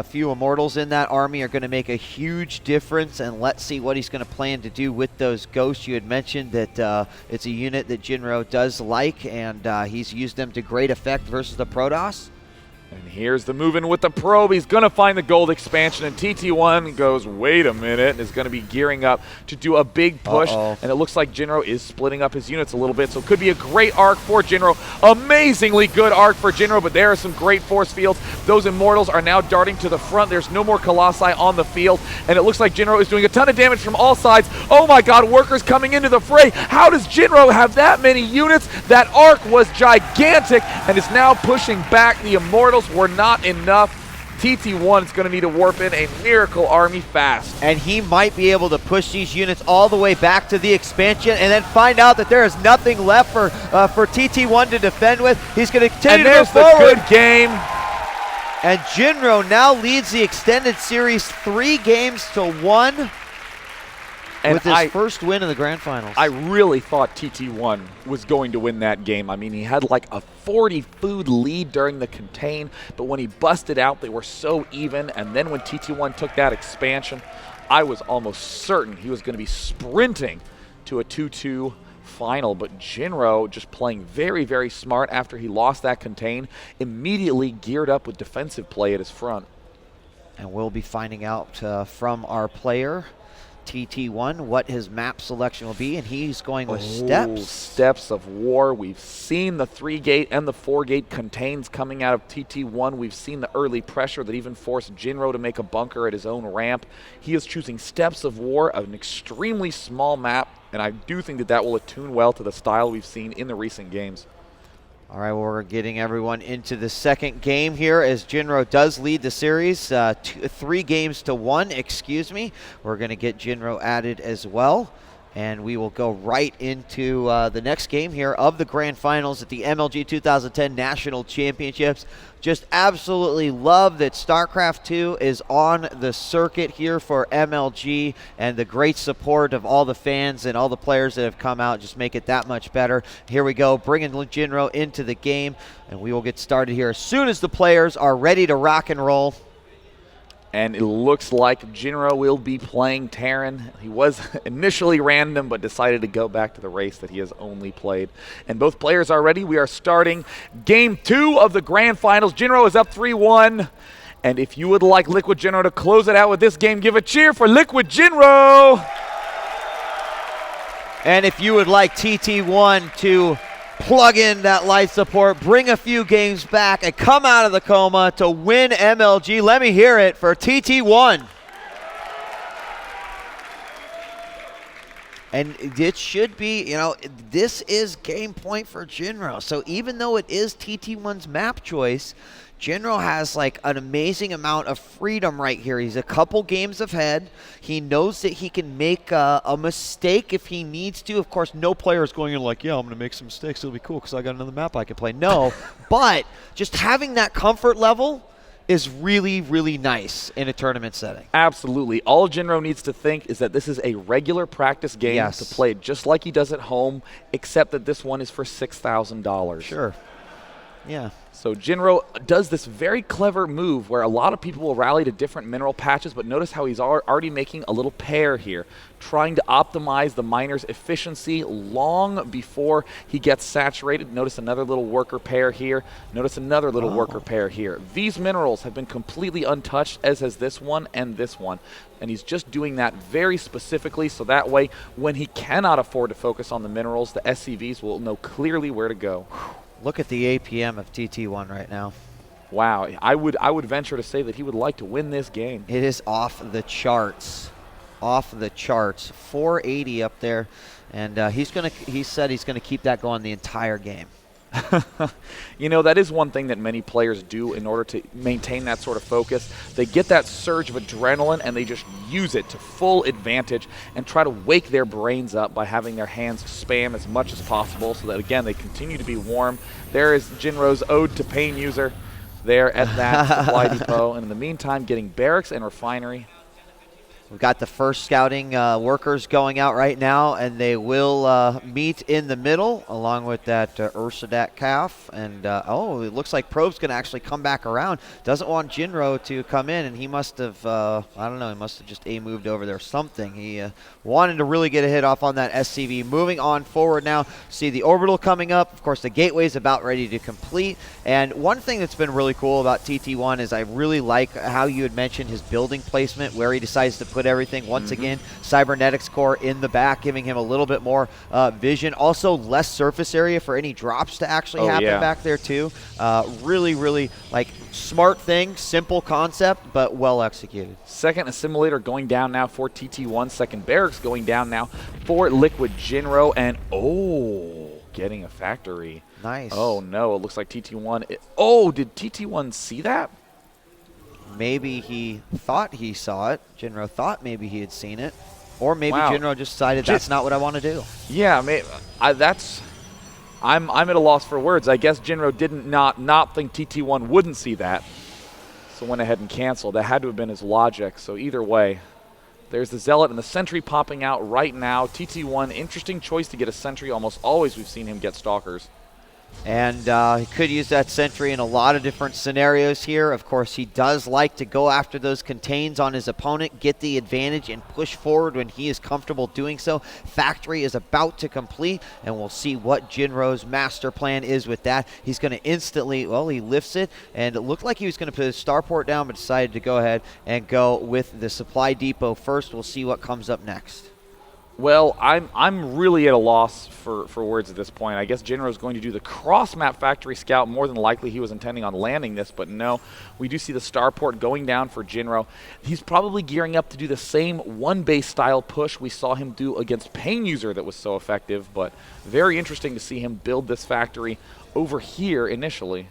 few Immortals in that army are going to make a huge difference, and let's see what he's going to plan to do with those Ghosts. You had mentioned that it's a unit that Jinro does like, and he's used them to great effect versus the Protoss. And here's the move in with the probe. He's going to find the gold expansion, and TT1 goes, wait a minute, and is going to be gearing up to do a big push. And it looks like Jinro is splitting up his units a little bit, so it could be a great arc for Jinro. Amazingly good arc for Jinro, but there are some great force fields. Those Immortals are now darting to the front. There's no more Colossi on the field, and it looks like Jinro is doing a ton of damage from all sides. Oh my god, workers coming into the fray. How does Jinro have that many units? That arc was gigantic, and is now pushing back. The Immortals were not enough. TT1 is going to need to warp in a miracle army fast. And he might be able to push these units all the way back to the expansion and then find out that there is nothing left for TT1 to defend with. He's going to continue to move forward. And there's the good game. And Jinro now leads the extended series 3-1 with his first win in the grand finals. I really thought TT1 was going to win that game. I mean, he had like a 40 food lead during the contain, but when he busted out, they were so even. And then when TT1 took that expansion, I was almost certain he was going to be sprinting to a 2-2 final. But Jinro, just playing very, very smart after he lost that contain, immediately geared up with defensive play at his front. And we'll be finding out from our player, TT1, what his map selection will be, and he's going with steps. Steps of war. We've seen the 3-gate and the 4-gate contains coming out of TT1. We've seen the early pressure that even forced Jinro to make a bunker at his own ramp. He is choosing steps of war, an extremely small map, and I do think that that will attune well to the style we've seen in the recent games. All right, well, we're getting everyone into the second game here as Jinro does lead the series, 3-1, excuse me. We're going to get Jinro added as well, and we will go right into the next game here of the grand finals at the MLG 2010 National Championships. Just absolutely love that StarCraft 2 is on the circuit here for MLG, and the great support of all the fans and all the players that have come out just make it that much better. Here we go, bringing Jinro into the game, and we will get started here as soon as the players are ready to rock and roll. And it looks like Jinro will be playing Terran. He was initially random, but decided to go back to the race that he has only played. And both players are ready. We are starting Game 2 of the Grand Finals. Jinro is up 3-1. And if you would like LiquidJinro to close it out with this game, give a cheer for LiquidJinro. And if you would like TT1 to plug in that life support, bring a few games back, and come out of the coma to win MLG, let me hear it for TT1. And it should be, you know, this is game point for Jinro. So even though it is TT1's map choice, Jinro has like an amazing amount of freedom right here. He's a couple games ahead. He knows that he can make a mistake if he needs to. Of course, no player is going in like, yeah, I'm going to make some mistakes. It'll be cool because I got another map I can play. No, but just having that comfort level is really, really nice in a tournament setting. Absolutely. All Jinro needs to think is that this is a regular practice game to play just like he does at home, except that this one is for $6,000. Sure. Yeah. So Jinro does this very clever move where a lot of people will rally to different mineral patches, but notice how he's already making a little pair here, trying to optimize the miner's efficiency long before he gets saturated. Notice another little worker pair here. Notice another little worker pair here. These minerals have been completely untouched, as has this one and this one. And he's just doing that very specifically so that way when he cannot afford to focus on the minerals, the SCVs will know clearly where to go. Look at the APM of TT1 right now. Wow, I would venture to say that he would like to win this game. It is off the charts. Off the charts. 480 up there. And he said he's gonna keep that going the entire game. You know, that is one thing that many players do in order to maintain that sort of focus. They get that surge of adrenaline and they just use it to full advantage and try to wake their brains up by having their hands spam as much as possible so that, again, they continue to be warm. There is Jinro's Ode to Pain user there at that supply depot. And in the meantime, getting barracks and refinery. We've got the first scouting workers going out right now, and they will meet in the middle along with that Ursadat calf. And, oh, it looks like Probe's going to actually come back around. Doesn't want Jinro to come in, and he must have, I don't know, he must have just A-moved over there or something. He wanted to really get a hit off on that SCV. Moving on forward now, see the orbital coming up. Of course, the gateway's about ready to complete. And one thing that's been really cool about TT1 is I really like how you had mentioned his building placement, where he decides to put everything. Once again, cybernetics core in the back, giving him a little bit more vision. Also, less surface area for any drops to actually happen back there too. Really, really like smart thing, simple concept, but well executed. Second assimilator going down now for TT1. Second barracks going down now for LiquidJinro, and getting a factory. Nice. Oh no, it looks like TT1. Did TT1 see that? Maybe he thought he saw it. Jinro thought maybe he had seen it. Or maybe Wow. Jinro just decided that's not what I want to do. Yeah, I'm at a loss for words. I guess Jinro didn't not think TT1 wouldn't see that, so went ahead and canceled. That had to have been his logic. So either way, there's the Zealot and the Sentry popping out right now. TT1, interesting choice to get a Sentry. Almost always we've seen him get Stalkers. And he could use that Sentry in a lot of different scenarios here. Of course, he does like to go after those contains on his opponent, get the advantage, and push forward when he is comfortable doing so. Factory is about to complete, and we'll see what Jinro's master plan is with that. He's going to instantly, well, he lifts it, and it looked like he was going to put his starport down, but decided to go ahead and go with the supply depot first. We'll see what comes up next. Well, I'm really at a loss for words at this point. I guess Jinro's going to do the cross-map factory scout. More than likely he was intending on landing this, but no. We do see the starport going down for Jinro. He's probably gearing up to do the same one-base style push we saw him do against Pain User that was so effective, but very interesting to see him build this factory over here initially.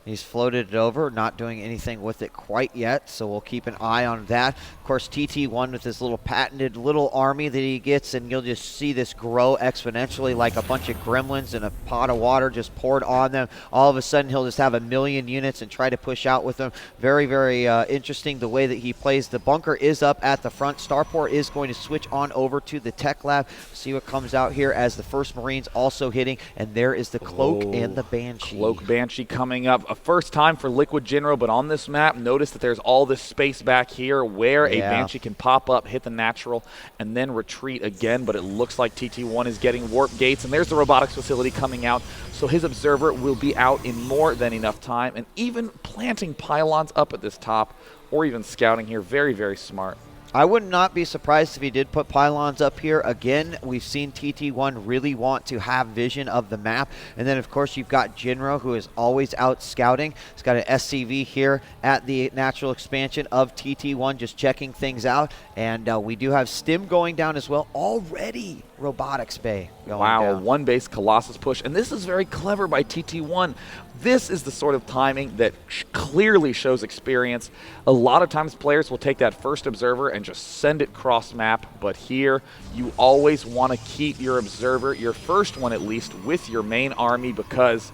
He's floated it over, not doing anything with it quite yet, so we'll keep an eye on that. Of course, TT1 with this little patented little army that he gets, and you'll just see this grow exponentially like a bunch of gremlins in a pot of water just poured on them. All of a sudden, he'll just have 1 million units and try to push out with them. Very, very interesting the way that he plays. The bunker is up at the front. Starport is going to switch on over to the tech lab. See what comes out here as the first Marines also hitting, and there is the Cloak and the Banshee. Cloak Banshee coming up. First time for LiquidJinro, but on this map, notice that there's all this space back here where a Banshee can pop up, hit the natural, and then retreat again, but it looks like TT1 is getting warp gates, and there's the robotics facility coming out, so his observer will be out in more than enough time, and even planting pylons up at this top, or even scouting here. Very, very smart. I would not be surprised if he did put pylons up here. Again, we've seen TT1 really want to have vision of the map. And then, of course, you've got Jinro, who is always out scouting. He's got an SCV here at the natural expansion of TT1, just checking things out. And we do have Stim going down as well. Already Robotics Bay going down. Wow, a one-base Colossus push. And this is very clever by TT1. This is the sort of timing that clearly shows experience. A lot of times players will take that first observer and just send it cross-map, but here you always want to keep your observer, your first one at least, with your main army, because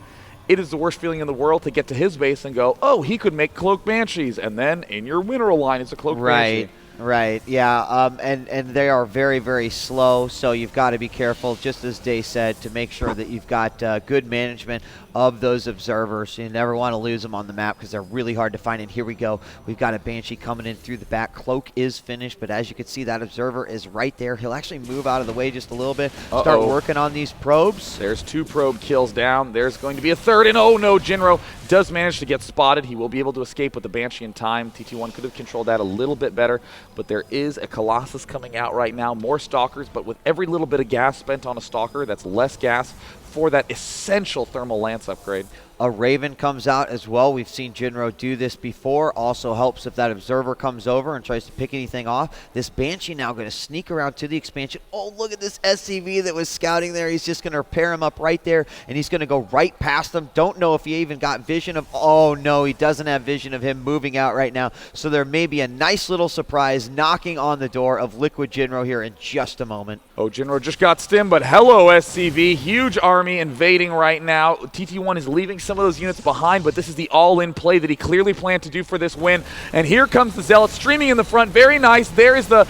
it is the worst feeling in the world to get to his base and go, oh, he could make Cloak Banshees, and then in your mineral line is a Cloak Banshee. Right, yeah, and they are very, very slow, so you've got to be careful, just as Day said, to make sure that you've got good management of those observers. You never want to lose them on the map because they're really hard to find. And here we go. We've got a Banshee coming in through the back. Cloak is finished, but as you can see, that observer is right there. He'll actually move out of the way just a little bit, start working on these probes. There's 2 probe kills down. There's going to be a third, and oh no, Jinro does manage to get spotted. He will be able to escape with the Banshee in time. TT1 could have controlled that a little bit better, but there is a Colossus coming out right now. More Stalkers, but with every little bit of gas spent on a Stalker, that's less gas for that essential thermal lance upgrade. A Raven comes out as well. We've seen Jinro do this before. Also helps if that observer comes over and tries to pick anything off. This Banshee now going to sneak around to the expansion. Oh, look at this SCV that was scouting there. He's just going to pair him up right there, and he's going to go right past them. Don't know if he even got vision of... Oh, no, he doesn't have vision of him moving out right now. So there may be a nice little surprise knocking on the door of LiquidJinro here in just a moment. Oh, Jinro just got stim, but hello, SCV. Huge army. army invading right now. TT1 is leaving some of those units behind, but this is the all-in play that he clearly planned to do for this win. And here comes the Zealot streaming in the front. Very nice. There is the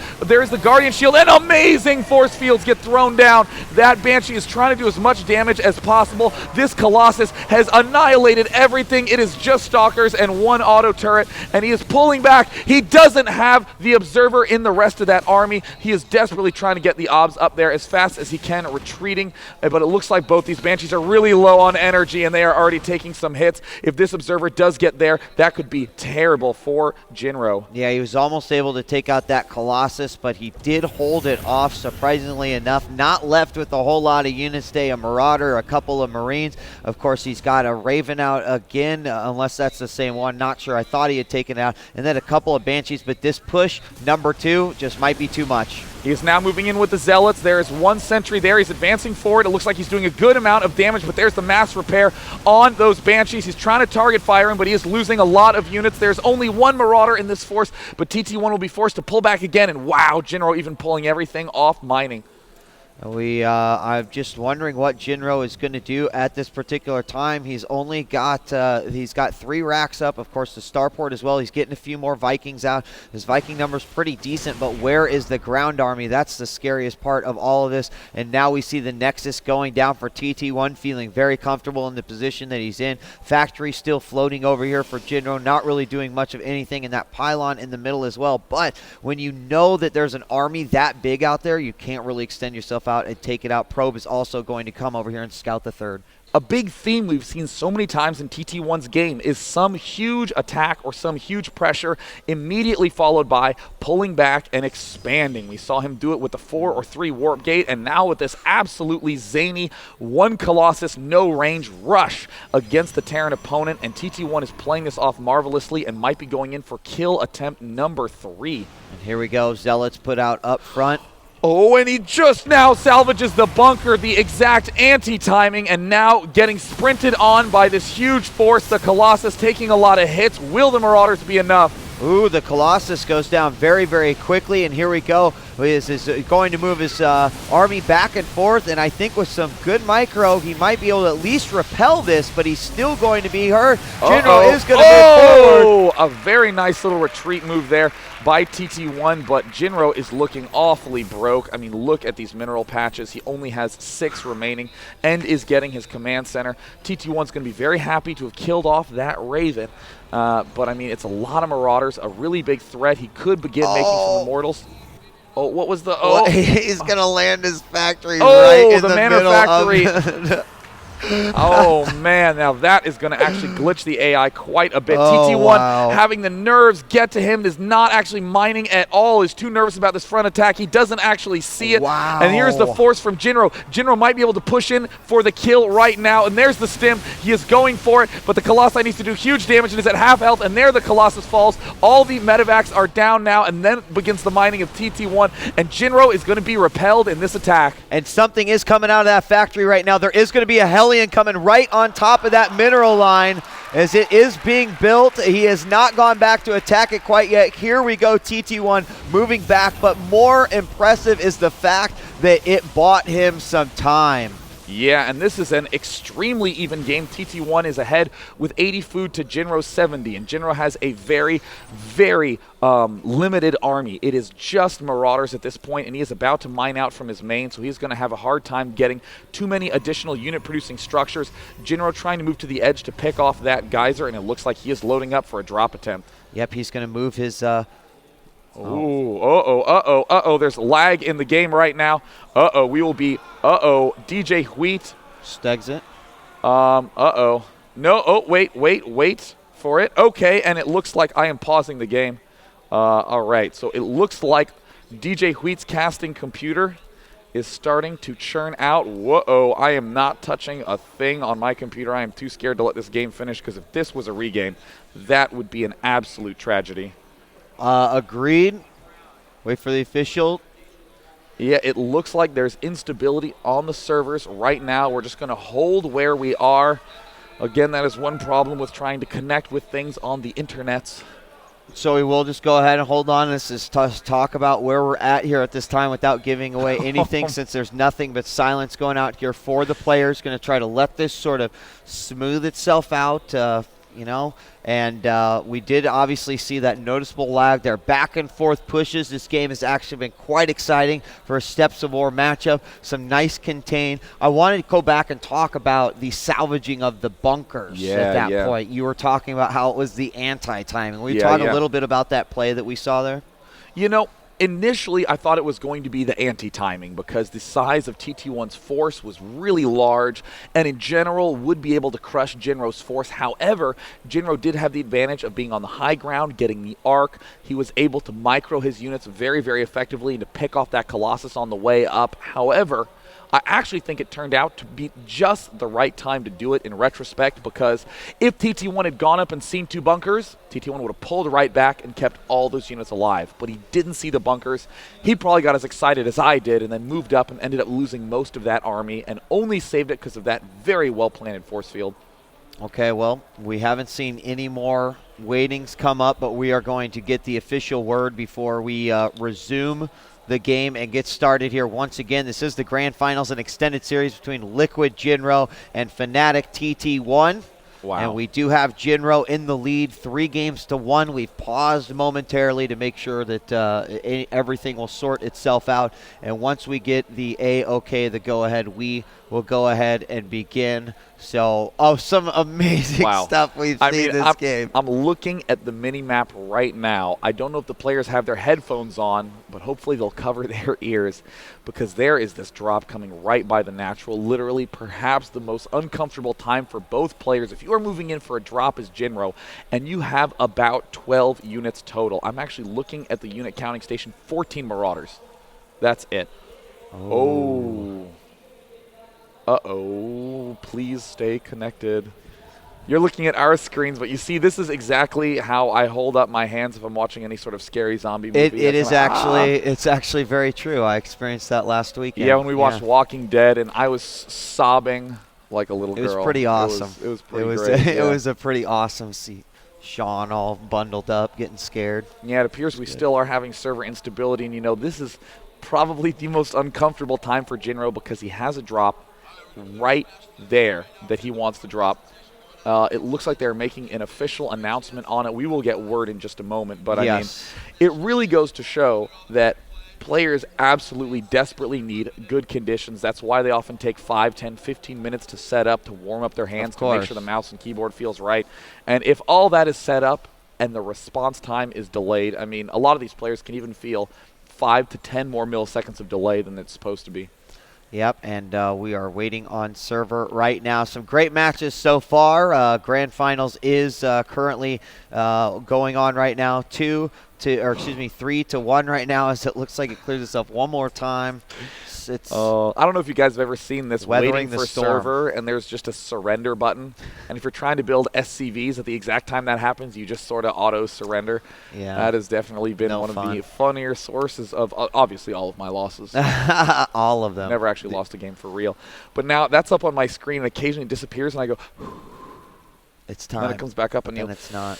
Guardian Shield, and amazing force fields get thrown down. That Banshee is trying to do as much damage as possible. This Colossus has annihilated everything. It is just Stalkers and one auto turret, and he is pulling back. He doesn't have the Observer in the rest of that army. He is desperately trying to get the obs up there as fast as he can, retreating, but it looks like both these Banshees are really low on energy, and they are already taking some hits. If this Observer does get there, that could be terrible for Jinro. Yeah, he was almost able to take out that Colossus, but he did hold it off, surprisingly enough. Not left with a whole lot of units today. A Marauder, a couple of Marines. Of course, he's got a Raven out again, unless that's the same one. Not sure. I thought he had taken out. And then a couple of Banshees, but this push, number 2, just might be too much. He is now moving in with the Zealots. There is one sentry there. He's advancing forward. It looks like he's doing a good amount of damage, but there's the mass repair on those Banshees. He's trying to target fire him, but he is losing a lot of units. There's only one Marauder in this force, but TT1 will be forced to pull back again, and wow, Jinro even pulling everything off mining. I'm just wondering what Jinro is going to do at this particular time. He's only got 3 racks up. Of course, the starport as well. He's getting a few more Vikings out. His Viking number's pretty decent, but where is the ground army? That's the scariest part of all of this. And now we see the Nexus going down for TT1, feeling very comfortable in the position that he's in. Factory still floating over here for Jinro, not really doing much of anything, in that pylon in the middle as well. But when you know that there's an army that big out there, you can't really extend yourself out and take it out. Probe is also going to come over here and scout the third. A big theme we've seen so many times in TT1's game is some huge attack or some huge pressure immediately followed by pulling back and expanding. We saw him do it with the 4 or 3 warp gate, and now with this absolutely zany 1 Colossus no range rush against the Terran opponent, and TT1 is playing this off marvelously and might be going in for kill attempt number 3. And here we go. Zealots put out up front. Oh, and he just now salvages the bunker, the exact anti-timing, and now getting sprinted on by this huge force. The Colossus taking a lot of hits. Will the Marauders be enough? Ooh, the Colossus goes down very, very quickly, and here we go. Is going to move his army back and forth, and I think with some good micro, he might be able to at least repel this, but he's still going to be hurt. Jinro is going to move forward. A very nice little retreat move there by TT1, but Jinro is looking awfully broke. I mean, look at these mineral patches. He only has 6 remaining and is getting his command center. TT1's going to be very happy to have killed off that Raven. But, I mean, it's a lot of Marauders, a really big threat. He could begin making some Immortals. Oh, what was the... Oh, he's going to land his factory right in the manufactory. Oh, man. Now, that is going to actually glitch the AI quite a bit. TT1 having the nerves get to him, is not actually mining at all. Is too nervous about this front attack. He doesn't actually see it. Wow. And here's the force from Jinro. Jinro might be able to push in for the kill right now. And there's the stim. He is going for it, but the Colossi needs to do huge damage and is at half health. And there the Colossus falls. All the medevacs are down now, and then begins the mining of TT1. And Jinro is going to be repelled in this attack. And something is coming out of that factory right now. There is going to be a Hellion coming right on top of that mineral line as it is being built. He has not gone back to attack it quite yet. Here we go, TT1 moving back, but more impressive is the fact that it bought him some time. Yeah, and this is an extremely even game. TT1 is ahead with 80 food to Jinro's 70, and Jinro has a very, very limited army. It is just Marauders at this point, and he is about to mine out from his main, so he's going to have a hard time getting too many additional unit-producing structures. Jinro trying to move to the edge to pick off that geyser, and it looks like he is loading up for a drop attempt. Yep, he's going to move his... There's lag in the game right now. We will be, DJ Wheat. Stegs it. No, wait for it. Okay, and it looks like I am pausing the game. All right, so it looks like DJ Wheat's casting computer is starting to churn out. Whoa, I am not touching a thing on my computer. I am too scared to let this game finish, because if this was a regame, that would be an absolute tragedy. Agreed. Wait for the official. Yeah, it looks like there's instability on the servers right now. We're just going to hold where we are. Again, that is one problem with trying to connect with things on the internets. So we will just go ahead and hold on. This is talk about where we're at here at this time without giving away anything since there's nothing but silence going out here for the players. Going to try to let this sort of smooth itself out, and we did obviously see that noticeable lag there. Back and forth pushes. This game has actually been quite exciting for a Steps of War matchup. Some nice contain. I wanted to go back and talk about the salvaging of the bunkers at that point. You were talking about how it was the anti-timing. Will you talk a little bit about that play that we saw there? Initially, I thought it was going to be the anti-timing because the size of TT1's force was really large and in general would be able to crush Jinro's force. However, Jinro did have the advantage of being on the high ground, getting the arc. He was able to micro his units very, very effectively and to pick off that Colossus on the way up. However, I actually think it turned out to be just the right time to do it in retrospect because if TT1 had gone up and seen 2 bunkers, TT1 would have pulled right back and kept all those units alive. But he didn't see the bunkers. He probably got as excited as I did and then moved up and ended up losing most of that army and only saved it because of that very well-planted force field. Okay, well, we haven't seen any more waitings come up, but we are going to get the official word before we resume the game and get started here once again. This is the Grand Finals, an extended series between LiquidJinro and FnaticTT1. Wow. And we do have Jinro in the lead, 3-1. We've paused momentarily to make sure that everything will sort itself out. And once we get the A-OK, the go-ahead, we will go ahead and begin. So, some amazing stuff we've seen this game. I'm looking at the mini-map right now. I don't know if the players have their headphones on, but hopefully they'll cover their ears because there is this drop coming right by the natural. Literally, perhaps the most uncomfortable time for both players. If you are moving in for a drop as Jinro, and you have about 12 units total. I'm actually looking at the unit counting station, 14 Marauders. That's it. Oh. Uh-oh, please stay connected. You're looking at our screens, but you see this is exactly how I hold up my hands if I'm watching any sort of scary zombie movie. It's actually very true. I experienced that last weekend. Yeah, when we watched Walking Dead, and I was sobbing like a little girl. It was pretty awesome. It was pretty great. It was a pretty awesome scene. Sean all bundled up, getting scared. Yeah, it appears we still are having server instability, and this is probably the most uncomfortable time for Jinro because he has a drop right there that he wants to drop. It looks like they're making an official announcement on it. We will get word in just a moment, but I mean, it really goes to show that players absolutely desperately need good conditions. That's why they often take 5, 10, 15 minutes to set up, to warm up their hands, to make sure the mouse and keyboard feels right. And if all that is set up and the response time is delayed, I mean, a lot of these players can even feel 5 to 10 more milliseconds of delay than it's supposed to be. Yep, and we are waiting on server right now. Some great matches so far. Grand Finals is currently going on right now. 3-1 right now, as it looks like it clears itself one more time. I don't know if you guys have ever seen this waiting for storm. server, and there's just a surrender button. And if you're trying to build SCVs at the exact time that happens, you just sort of auto surrender. Yeah, that has definitely been one of the funnier sources of obviously all of my losses. All of them. Never actually lost a game for real. But now that's up on my screen and occasionally disappears, and I go, it's time. And then it comes back up, and it's not.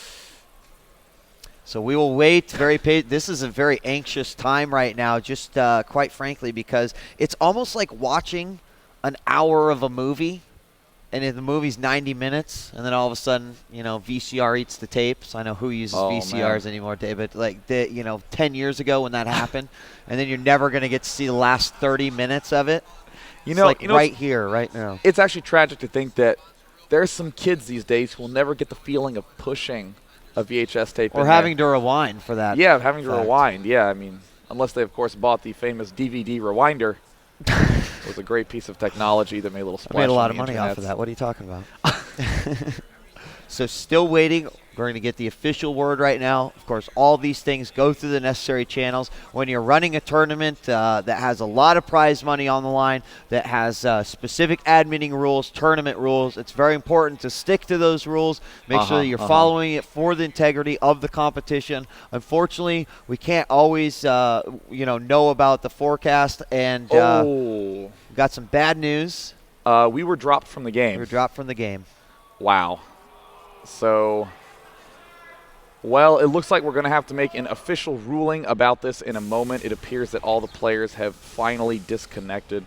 So we will wait. This is a very anxious time right now, just quite frankly, because it's almost like watching an hour of a movie, and the movie's 90 minutes, and then all of a sudden, VCR eats the tapes. I know who uses VCRs anymore, David. Like 10 years ago when that happened, and then you're never going to get to see the last 30 minutes of it. Right here, right now. It's actually tragic to think that there's some kids these days who will never get the feeling of pushing a VHS tape. Or having to rewind for that. Yeah, having to rewind. Yeah, I mean, unless they, of course, bought the famous DVD rewinder. It was a great piece of technology that made a little splash. I made a lot of money off of that. What are you talking about? So still waiting. We're going to get the official word right now. Of course, all these things go through the necessary channels. When you're running a tournament that has a lot of prize money on the line, that has specific adminning rules, tournament rules, it's very important to stick to those rules. Make sure that you're following it for the integrity of the competition. Unfortunately, we can't always, know about the forecast, and got some bad news. We were dropped from the game. Wow. So Well, it looks like we're going to have to make an official ruling about this in a moment. It appears that all the players have finally disconnected.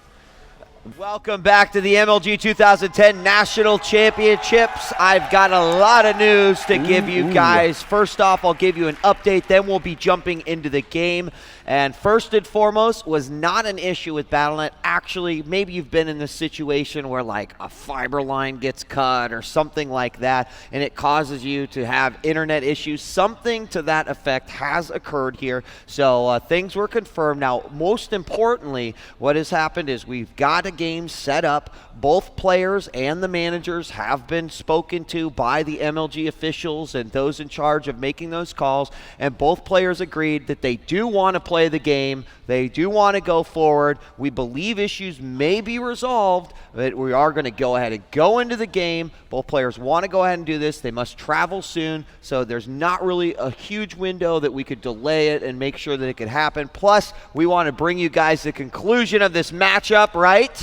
Welcome back to the MLG 2010 National Championships. I've got a lot of news to give you guys. First off, I'll give you an update, then we'll be jumping into the game. And first and foremost was not an issue with Battle.net. Actually, maybe you've been in this situation where like a fiber line gets cut or something like that, and it causes you to have internet issues. Something to that effect has occurred here. So things were confirmed. Now, most importantly, what has happened is we've got a game set up. Both players and the managers have been spoken to by the MLG officials and those in charge of making those calls, and both players agreed that they do want to play the game. They do want to go forward. We believe issues may be resolved, but we are going to go ahead and go into the game. Both players want to go ahead and do this. They must travel soon, so there's not really a huge window that we could delay it and make sure that it could happen. Plus, we want to bring you guys the conclusion of this matchup, right?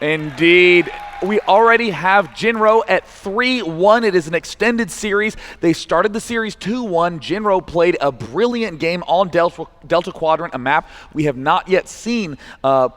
Indeed. We already have Jinro at 3-1. It is an extended series. They started the series 2-1. Jinro played a brilliant game on Delta Quadrant, a map we have not yet seen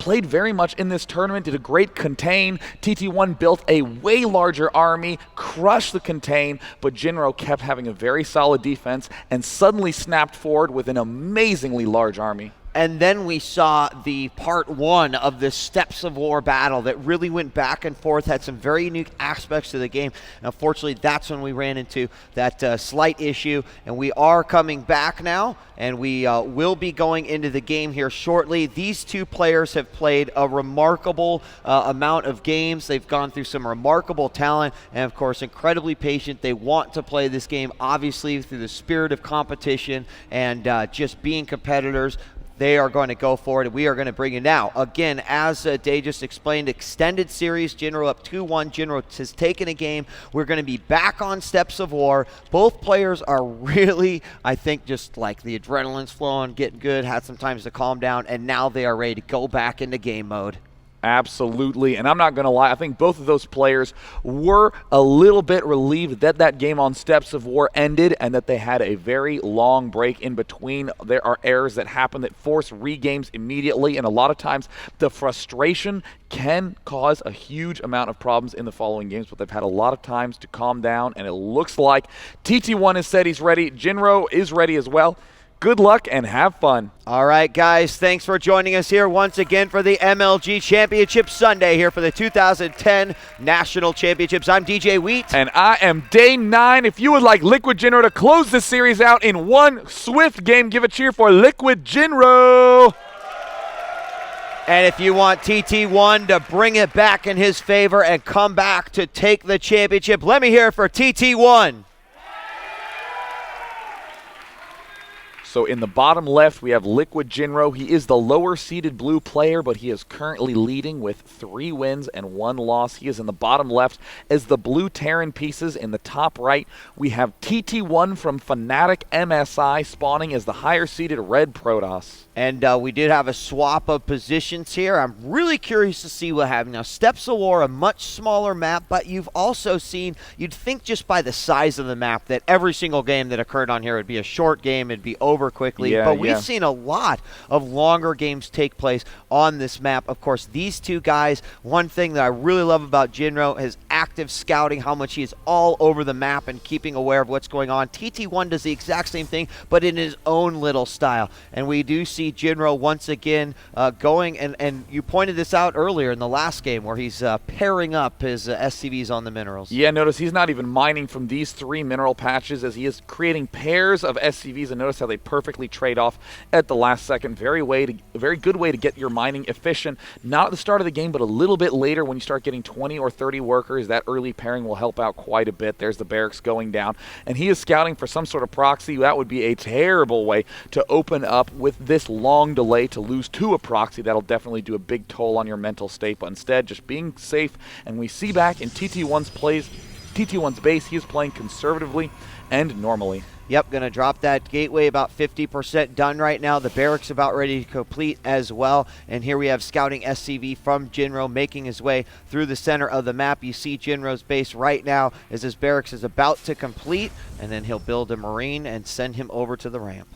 played very much in this tournament. Did a great contain. TT1 built a way larger army, crushed the contain, but Jinro kept having a very solid defense and suddenly snapped forward with an amazingly large army. And then we saw the part one of this Steps of War battle that really went back and forth, had some very unique aspects to the game. And unfortunately, that's when we ran into that slight issue. And we are coming back now, and we will be going into the game here shortly. These two players have played a remarkable amount of games. They've gone through some remarkable talent, and of course, incredibly patient. They want to play this game, obviously, through the spirit of competition and just being competitors. They are going to go forward, and we are going to bring you now. Again, as Day just explained, extended series, Jinro up 2-1. Jinro has taken a game. We're going to be back on Steps of War. Both players are really, I think, just like the adrenaline's flowing, getting good, had some times to calm down, and now they are ready to go back into game mode. Absolutely, and I'm not going to lie, I think both of those players were a little bit relieved that that game on Steps of War ended and that they had a very long break in between. There are errors that happen that force regames immediately, and a lot of times the frustration can cause a huge amount of problems in the following games, but they've had a lot of times to calm down, and it looks like TT1 has said he's ready. Jinro is ready as well. Good luck and have fun. All right, guys, thanks for joining us here once again for the MLG Championship Sunday here for the 2010 National Championships. I'm DJ Wheat. And I am Day 9. If you would like LiquidJinro to close this series out in one swift game, give a cheer for LiquidJinro. And if you want TT1 to bring it back in his favor and come back to take the championship, let me hear it for TT1. So in the bottom left, we have LiquidJinro. He is the lower-seeded blue player, but he is currently leading with 3 wins and 1 loss. He is in the bottom left as the blue Terran pieces. In the top right, we have TT1 from Fnatic MSI spawning as the higher-seeded red Protoss. And we did have a swap of positions here. I'm really curious to see what happens. Now, Steps of War, a much smaller map, but you've also seen, you'd think just by the size of the map that every single game that occurred on here would be a short game, it'd be over quickly. But we've seen a lot of longer games take place on this map. Of course, these two guys, one thing that I really love about Jinro is active scouting, how much he is all over the map and keeping aware of what's going on. TT1 does the exact same thing, but in his own little style. And we do see Jinro once again going, and you pointed this out earlier in the last game where he's pairing up his SCVs on the minerals. Yeah, notice he's not even mining from these 3 mineral patches as he is creating pairs of SCVs, and notice how they perfectly trade off at the last second. Very good way to get your mining efficient. Not at the start of the game, but a little bit later when you start getting 20 or 30 workers. That early pairing will help out quite a bit. There's the barracks going down, and he is scouting for some sort of proxy. That would be a terrible way to open up with this long delay to lose to a proxy. That'll definitely do a big toll on your mental state, but instead just being safe. And we see back in TT1's base, he is playing conservatively and normally. Yep, going to drop that gateway, about 50% done right now. The barracks about ready to complete as well. And here we have scouting SCV from Jinro making his way through the center of the map. You see Jinro's base right now as his barracks is about to complete, and then he'll build a Marine and send him over to the ramp.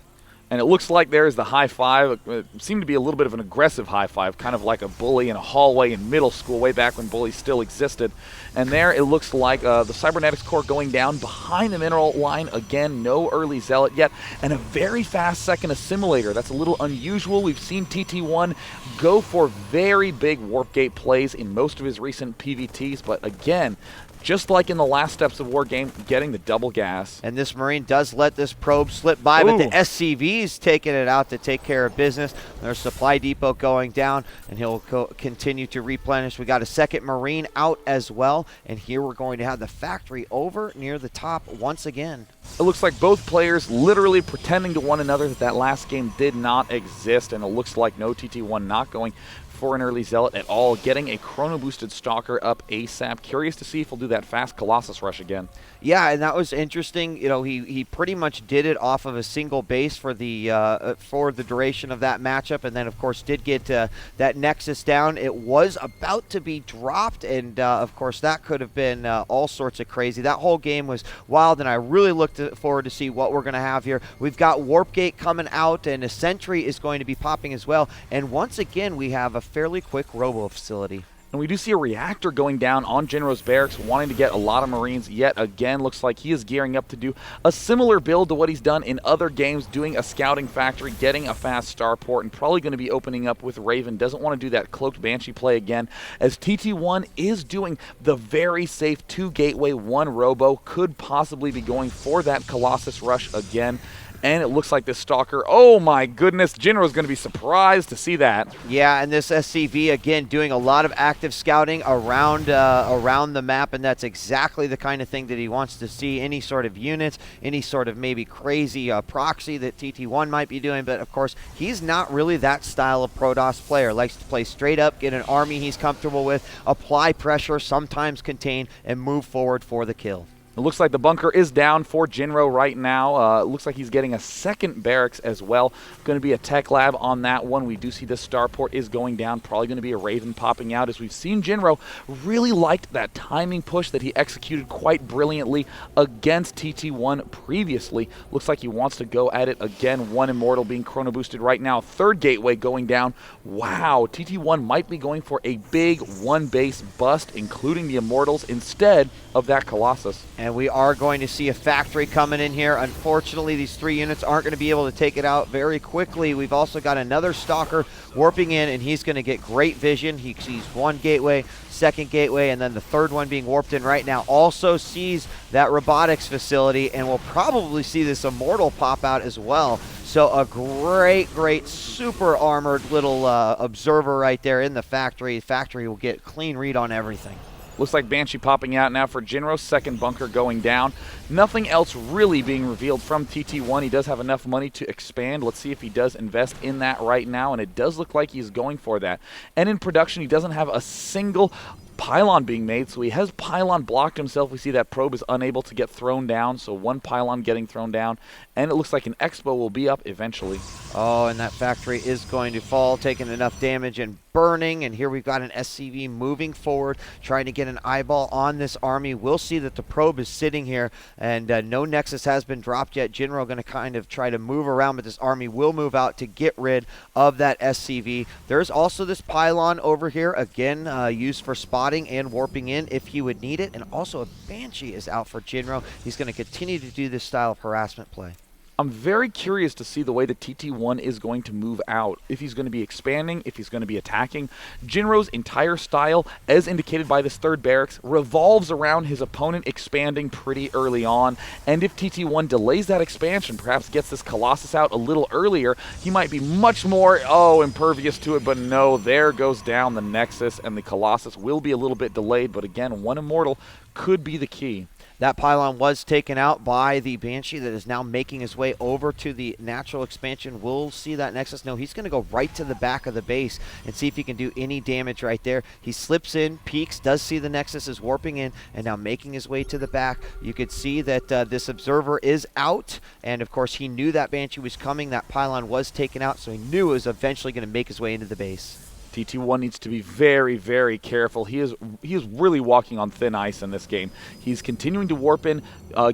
And it looks like there's the high five. It seemed to be a little bit of an aggressive high five, kind of like a bully in a hallway in middle school, way back when bullies still existed. And there it looks like the Cybernetics core going down behind the mineral line again. No early Zealot yet. And a very fast second assimilator. That's a little unusual. We've seen TT1 go for very big warp gate plays in most of his recent PVTs. But again, just like in the last steps of War Game, getting the double gas. And this Marine does let this probe slip by, but the SCV's taking it out to take care of business. There's supply depot going down, and he'll continue to replenish. We got a second Marine out as well, and here we're going to have the factory over near the top once again. It looks like both players literally pretending to one another that that last game did not exist, and it looks like no TT1 not going for an early Zealot at all, getting a chrono boosted Stalker up ASAP. Curious to see if he'll do that fast Colossus rush again. Yeah, and that was interesting. You know, he pretty much did it off of a single base for the duration of that matchup, and then of course did get that Nexus down. It was about to be dropped, and of course that could have been all sorts of crazy. That whole game was wild, and I really looked forward to see what we're going to have here. We've got Warp Gate coming out, and a Sentry is going to be popping as well. And once again, we have a fairly quick robo facility. And we do see a reactor going down on Jinro's barracks, wanting to get a lot of Marines yet again. Looks like he is gearing up to do a similar build to what he's done in other games, doing a scouting factory, getting a fast starport, and probably going to be opening up with Raven. Doesn't want to do that cloaked Banshee play again, as TT1 is doing the very safe 2 gateway, 1 robo, could possibly be going for that Colossus rush again. And it looks like this Stalker, oh my goodness, Jinro's going to be surprised to see that. Yeah, and this SCV, again, doing a lot of active scouting around the map, and that's exactly the kind of thing that he wants to see. Any sort of units, any sort of maybe crazy proxy that TT1 might be doing, but of course, he's not really that style of Protoss player. Likes to play straight up, get an army he's comfortable with, apply pressure, sometimes contain, and move forward for the kill. It looks like the bunker is down for Jinro right now. It looks like he's getting a second barracks as well. Going to be a tech lab on that one. We do see the starport is going down. Probably going to be a Raven popping out, as we've seen Jinro really liked that timing push that he executed quite brilliantly against TT1 previously. Looks like he wants to go at it again. 1 Immortal being chrono boosted right now. 3rd gateway going down. Wow, TT1 might be going for a big 1 base bust, including the Immortals, instead of that Colossus. And we are going to see a factory coming in here. Unfortunately, these 3 units aren't going to be able to take it out very quickly. We've also got another Stalker warping in, and he's going to get great vision. He sees 1 gateway, 2nd gateway, and then the 3rd one being warped in right now. Also sees that robotics facility, and we'll probably see this Immortal pop out as well. So a great, super armored little observer right there in the factory. The factory will get clean read on everything. Looks like Banshee popping out now for Jinro. 2nd bunker going down. Nothing else really being revealed from TT1. He does have enough money to expand. Let's see if he does invest in that right now, and it does look like he's going for that. And in production, he doesn't have a single pylon being made, so he has pylon blocked himself. We see that probe is unable to get thrown down, so 1 pylon getting thrown down, and it looks like an expo will be up eventually. Oh, and that factory is going to fall, taking enough damage and burning, and here we've got an SCV moving forward, trying to get an eyeball on this army. We'll see that the probe is sitting here, and no Nexus has been dropped yet. Jinro going to kind of try to move around, but this army will move out to get rid of that SCV. There's also this pylon over here, again, used for spotting and warping in if he would need it, and also a Banshee is out for Jinro. He's going to continue to do this style of harassment play. I'm very curious to see the way that TT1 is going to move out. If he's going to be expanding, if he's going to be attacking. Jinro's entire style, as indicated by this 3rd barracks, revolves around his opponent expanding pretty early on. And if TT1 delays that expansion, perhaps gets this Colossus out a little earlier, he might be much more, impervious to it. But no, there goes down the Nexus, and the Colossus will be a little bit delayed. But again, 1 Immortal could be the key. That pylon was taken out by the Banshee that is now making his way over to the natural expansion. We'll see that Nexus. No, he's going to go right to the back of the base and see if he can do any damage right there. He slips in, peeks, does see the Nexus is warping in, and now making his way to the back. You could see that this Observer is out, and of course he knew that Banshee was coming. That pylon was taken out, so he knew it was eventually going to make his way into the base. TT1 needs to be very, very careful. He is really walking on thin ice in this game. He's continuing to warp in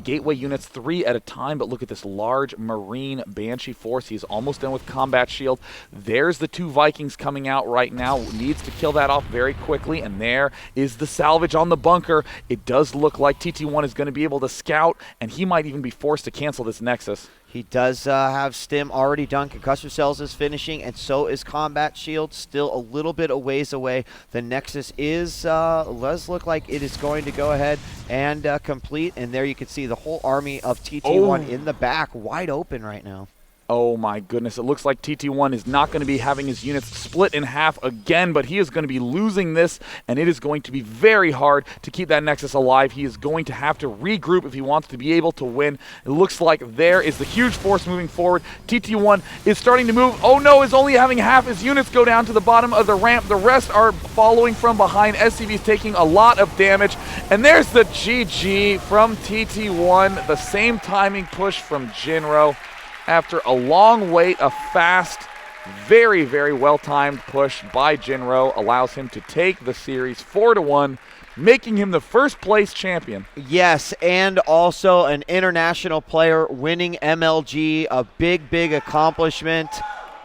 gateway units 3 at a time, but look at this large Marine Banshee force. He's almost done with Combat Shield. There's the 2 Vikings coming out right now. Needs to kill that off very quickly, and there is the salvage on the bunker. It does look like TT1 is going to be able to scout, and he might even be forced to cancel this Nexus. He does have Stim already done. Concussor Cells is finishing, and so is Combat Shield. Still a little bit a ways away. The Nexus does look like it is going to go ahead and complete. And there you can see the whole army of TT1 in the back, wide open right now. Oh my goodness, it looks like TT1 is not going to be having his units split in half again, but he is going to be losing this, and it is going to be very hard to keep that Nexus alive. He is going to have to regroup if he wants to be able to win. It looks like there is the huge force moving forward. TT1 is starting to move. Oh no, is only having half his units go down to the bottom of the ramp. The rest are following from behind. SCV is taking a lot of damage, and there's the GG from TT1. The same timing push from Jinro. After a long wait, a fast, very, very well-timed push by Jinro allows him to take the series 4-1, making him the first place champion. Yes, and also an international player winning MLG, a big, big accomplishment.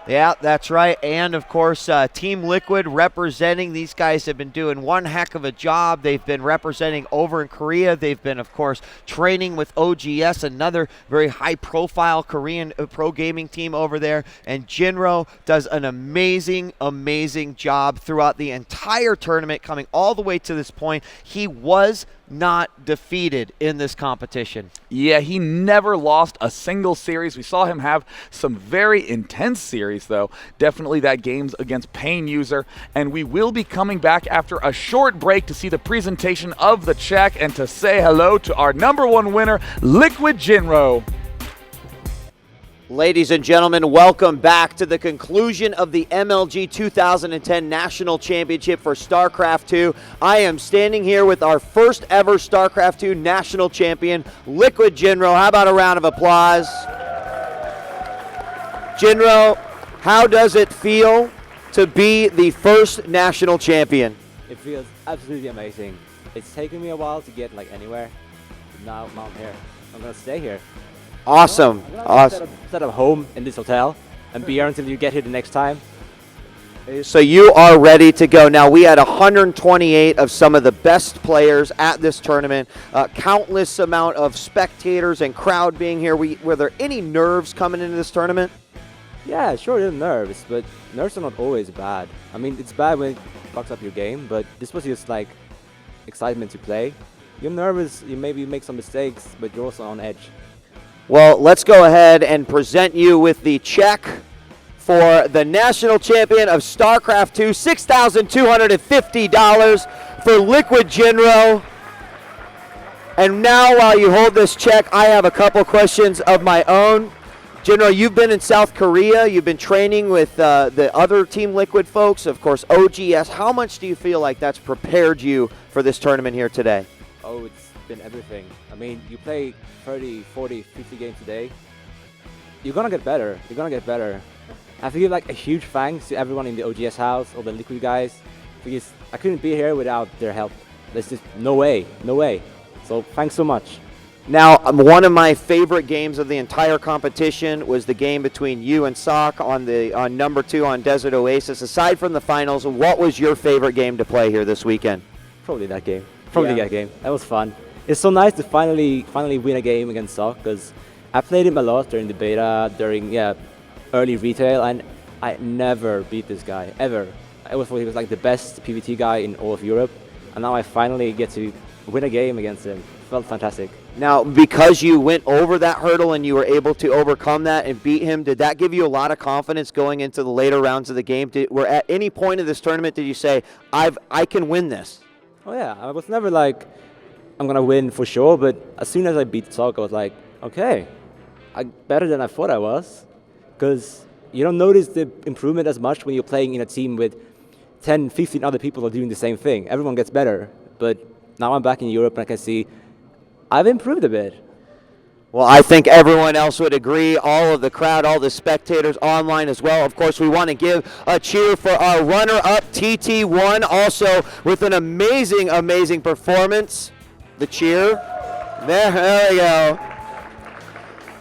Yeah, that's right. And, of course, Team Liquid representing. These guys have been doing one heck of a job. They've been representing over in Korea. They've been, of course, training with OGS, another very high-profile Korean pro gaming team over there. And Jinro does an amazing, amazing job throughout the entire tournament, coming all the way to this point. He was not defeated in this competition. Yeah, he never lost a single series. We saw him have some very intense series, though. Definitely that game's against Pain User. And we will be coming back after a short break to see the presentation of the check and to say hello to our #1 winner, LiquidJinro. Ladies and gentlemen, welcome back to the conclusion of the MLG 2010 National Championship for StarCraft 2. I am standing here with our first ever StarCraft 2 National Champion, LiquidJinro. How about a round of applause? Jinro, how does it feel to be the first National Champion? It feels absolutely amazing. It's taken me a while to get anywhere. Now I'm here. I'm gonna stay here. Awesome. Awesome. Set up home in this hotel and be here until you get here the next time. So you are ready to go. Now, we had 128 of some of the best players at this tournament, countless amount of spectators and crowd being here. Were there any nerves coming into this tournament? Yeah, sure, there's nerves, but nerves are not always bad. I mean, it's bad when it fucks up your game, but this was just excitement to play. You're nervous, you maybe make some mistakes, but you're also on edge. Well, let's go ahead and present you with the check for the National Champion of StarCraft 2, $6,250 for LiquidJinro. And now, while you hold this check, I have a couple questions of my own. Jinro, you've been in South Korea. You've been training with the other Team Liquid folks, of course, OGS. How much do you feel like that's prepared you for this tournament here today? Oh, it's been everything. I mean, you play 30, 40, 50 games a day. You're gonna get better. You're gonna get better. I have to give a huge thanks to everyone in the OGS house, all the Liquid guys, because I couldn't be here without their help. There's just no way, no way. So thanks so much. Now, one of my favorite games of the entire competition was the game between you and Sock on #2 on Desert Oasis. Aside from the finals, what was your favorite game to play here this weekend? Probably that game. That game. That was fun. It's so nice to finally win a game against Sock, because I played him a lot during the beta, during early retail, and I never beat this guy, ever. I always thought he was the best PvT guy in all of Europe, and now I finally get to win a game against him. It felt fantastic. Now, because you went over that hurdle and you were able to overcome that and beat him, did that give you a lot of confidence going into the later rounds of the game? Were at any point of this tournament did you say, I can win this? Oh yeah, I was never I'm gonna win for sure. But as soon as I beat Sok, I was like, okay, better than I thought I was, because you don't notice the improvement as much when you're playing in a team with 10, 15 other people are doing the same thing. Everyone gets better, but now I'm back in Europe and I can see I've improved a bit. Well, I think everyone else would agree, all of the crowd, all the spectators online as well. Of course, we want to give a cheer for our runner-up, TT1, also with an amazing, amazing performance. The cheer. There we go.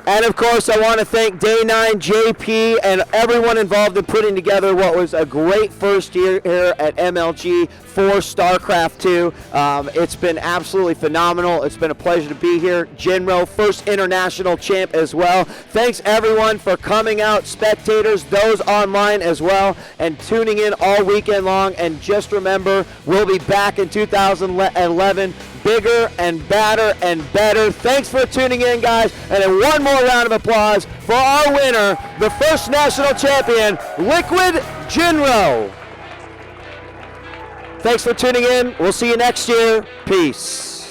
And of course, I want to thank Day 9, JP, and everyone involved in putting together what was a great first year here at MLG for StarCraft 2. It's been absolutely phenomenal. It's been a pleasure to be here. Jinro, first international champ as well. Thanks everyone for coming out, spectators, those online as well, and tuning in all weekend long. And just remember, we'll be back in 2011. Bigger and badder and better. Thanks for tuning in, guys. And then one more round of applause for our winner, the first national champion, LiquidJinro. Thanks for tuning in. We'll see you next year. Peace.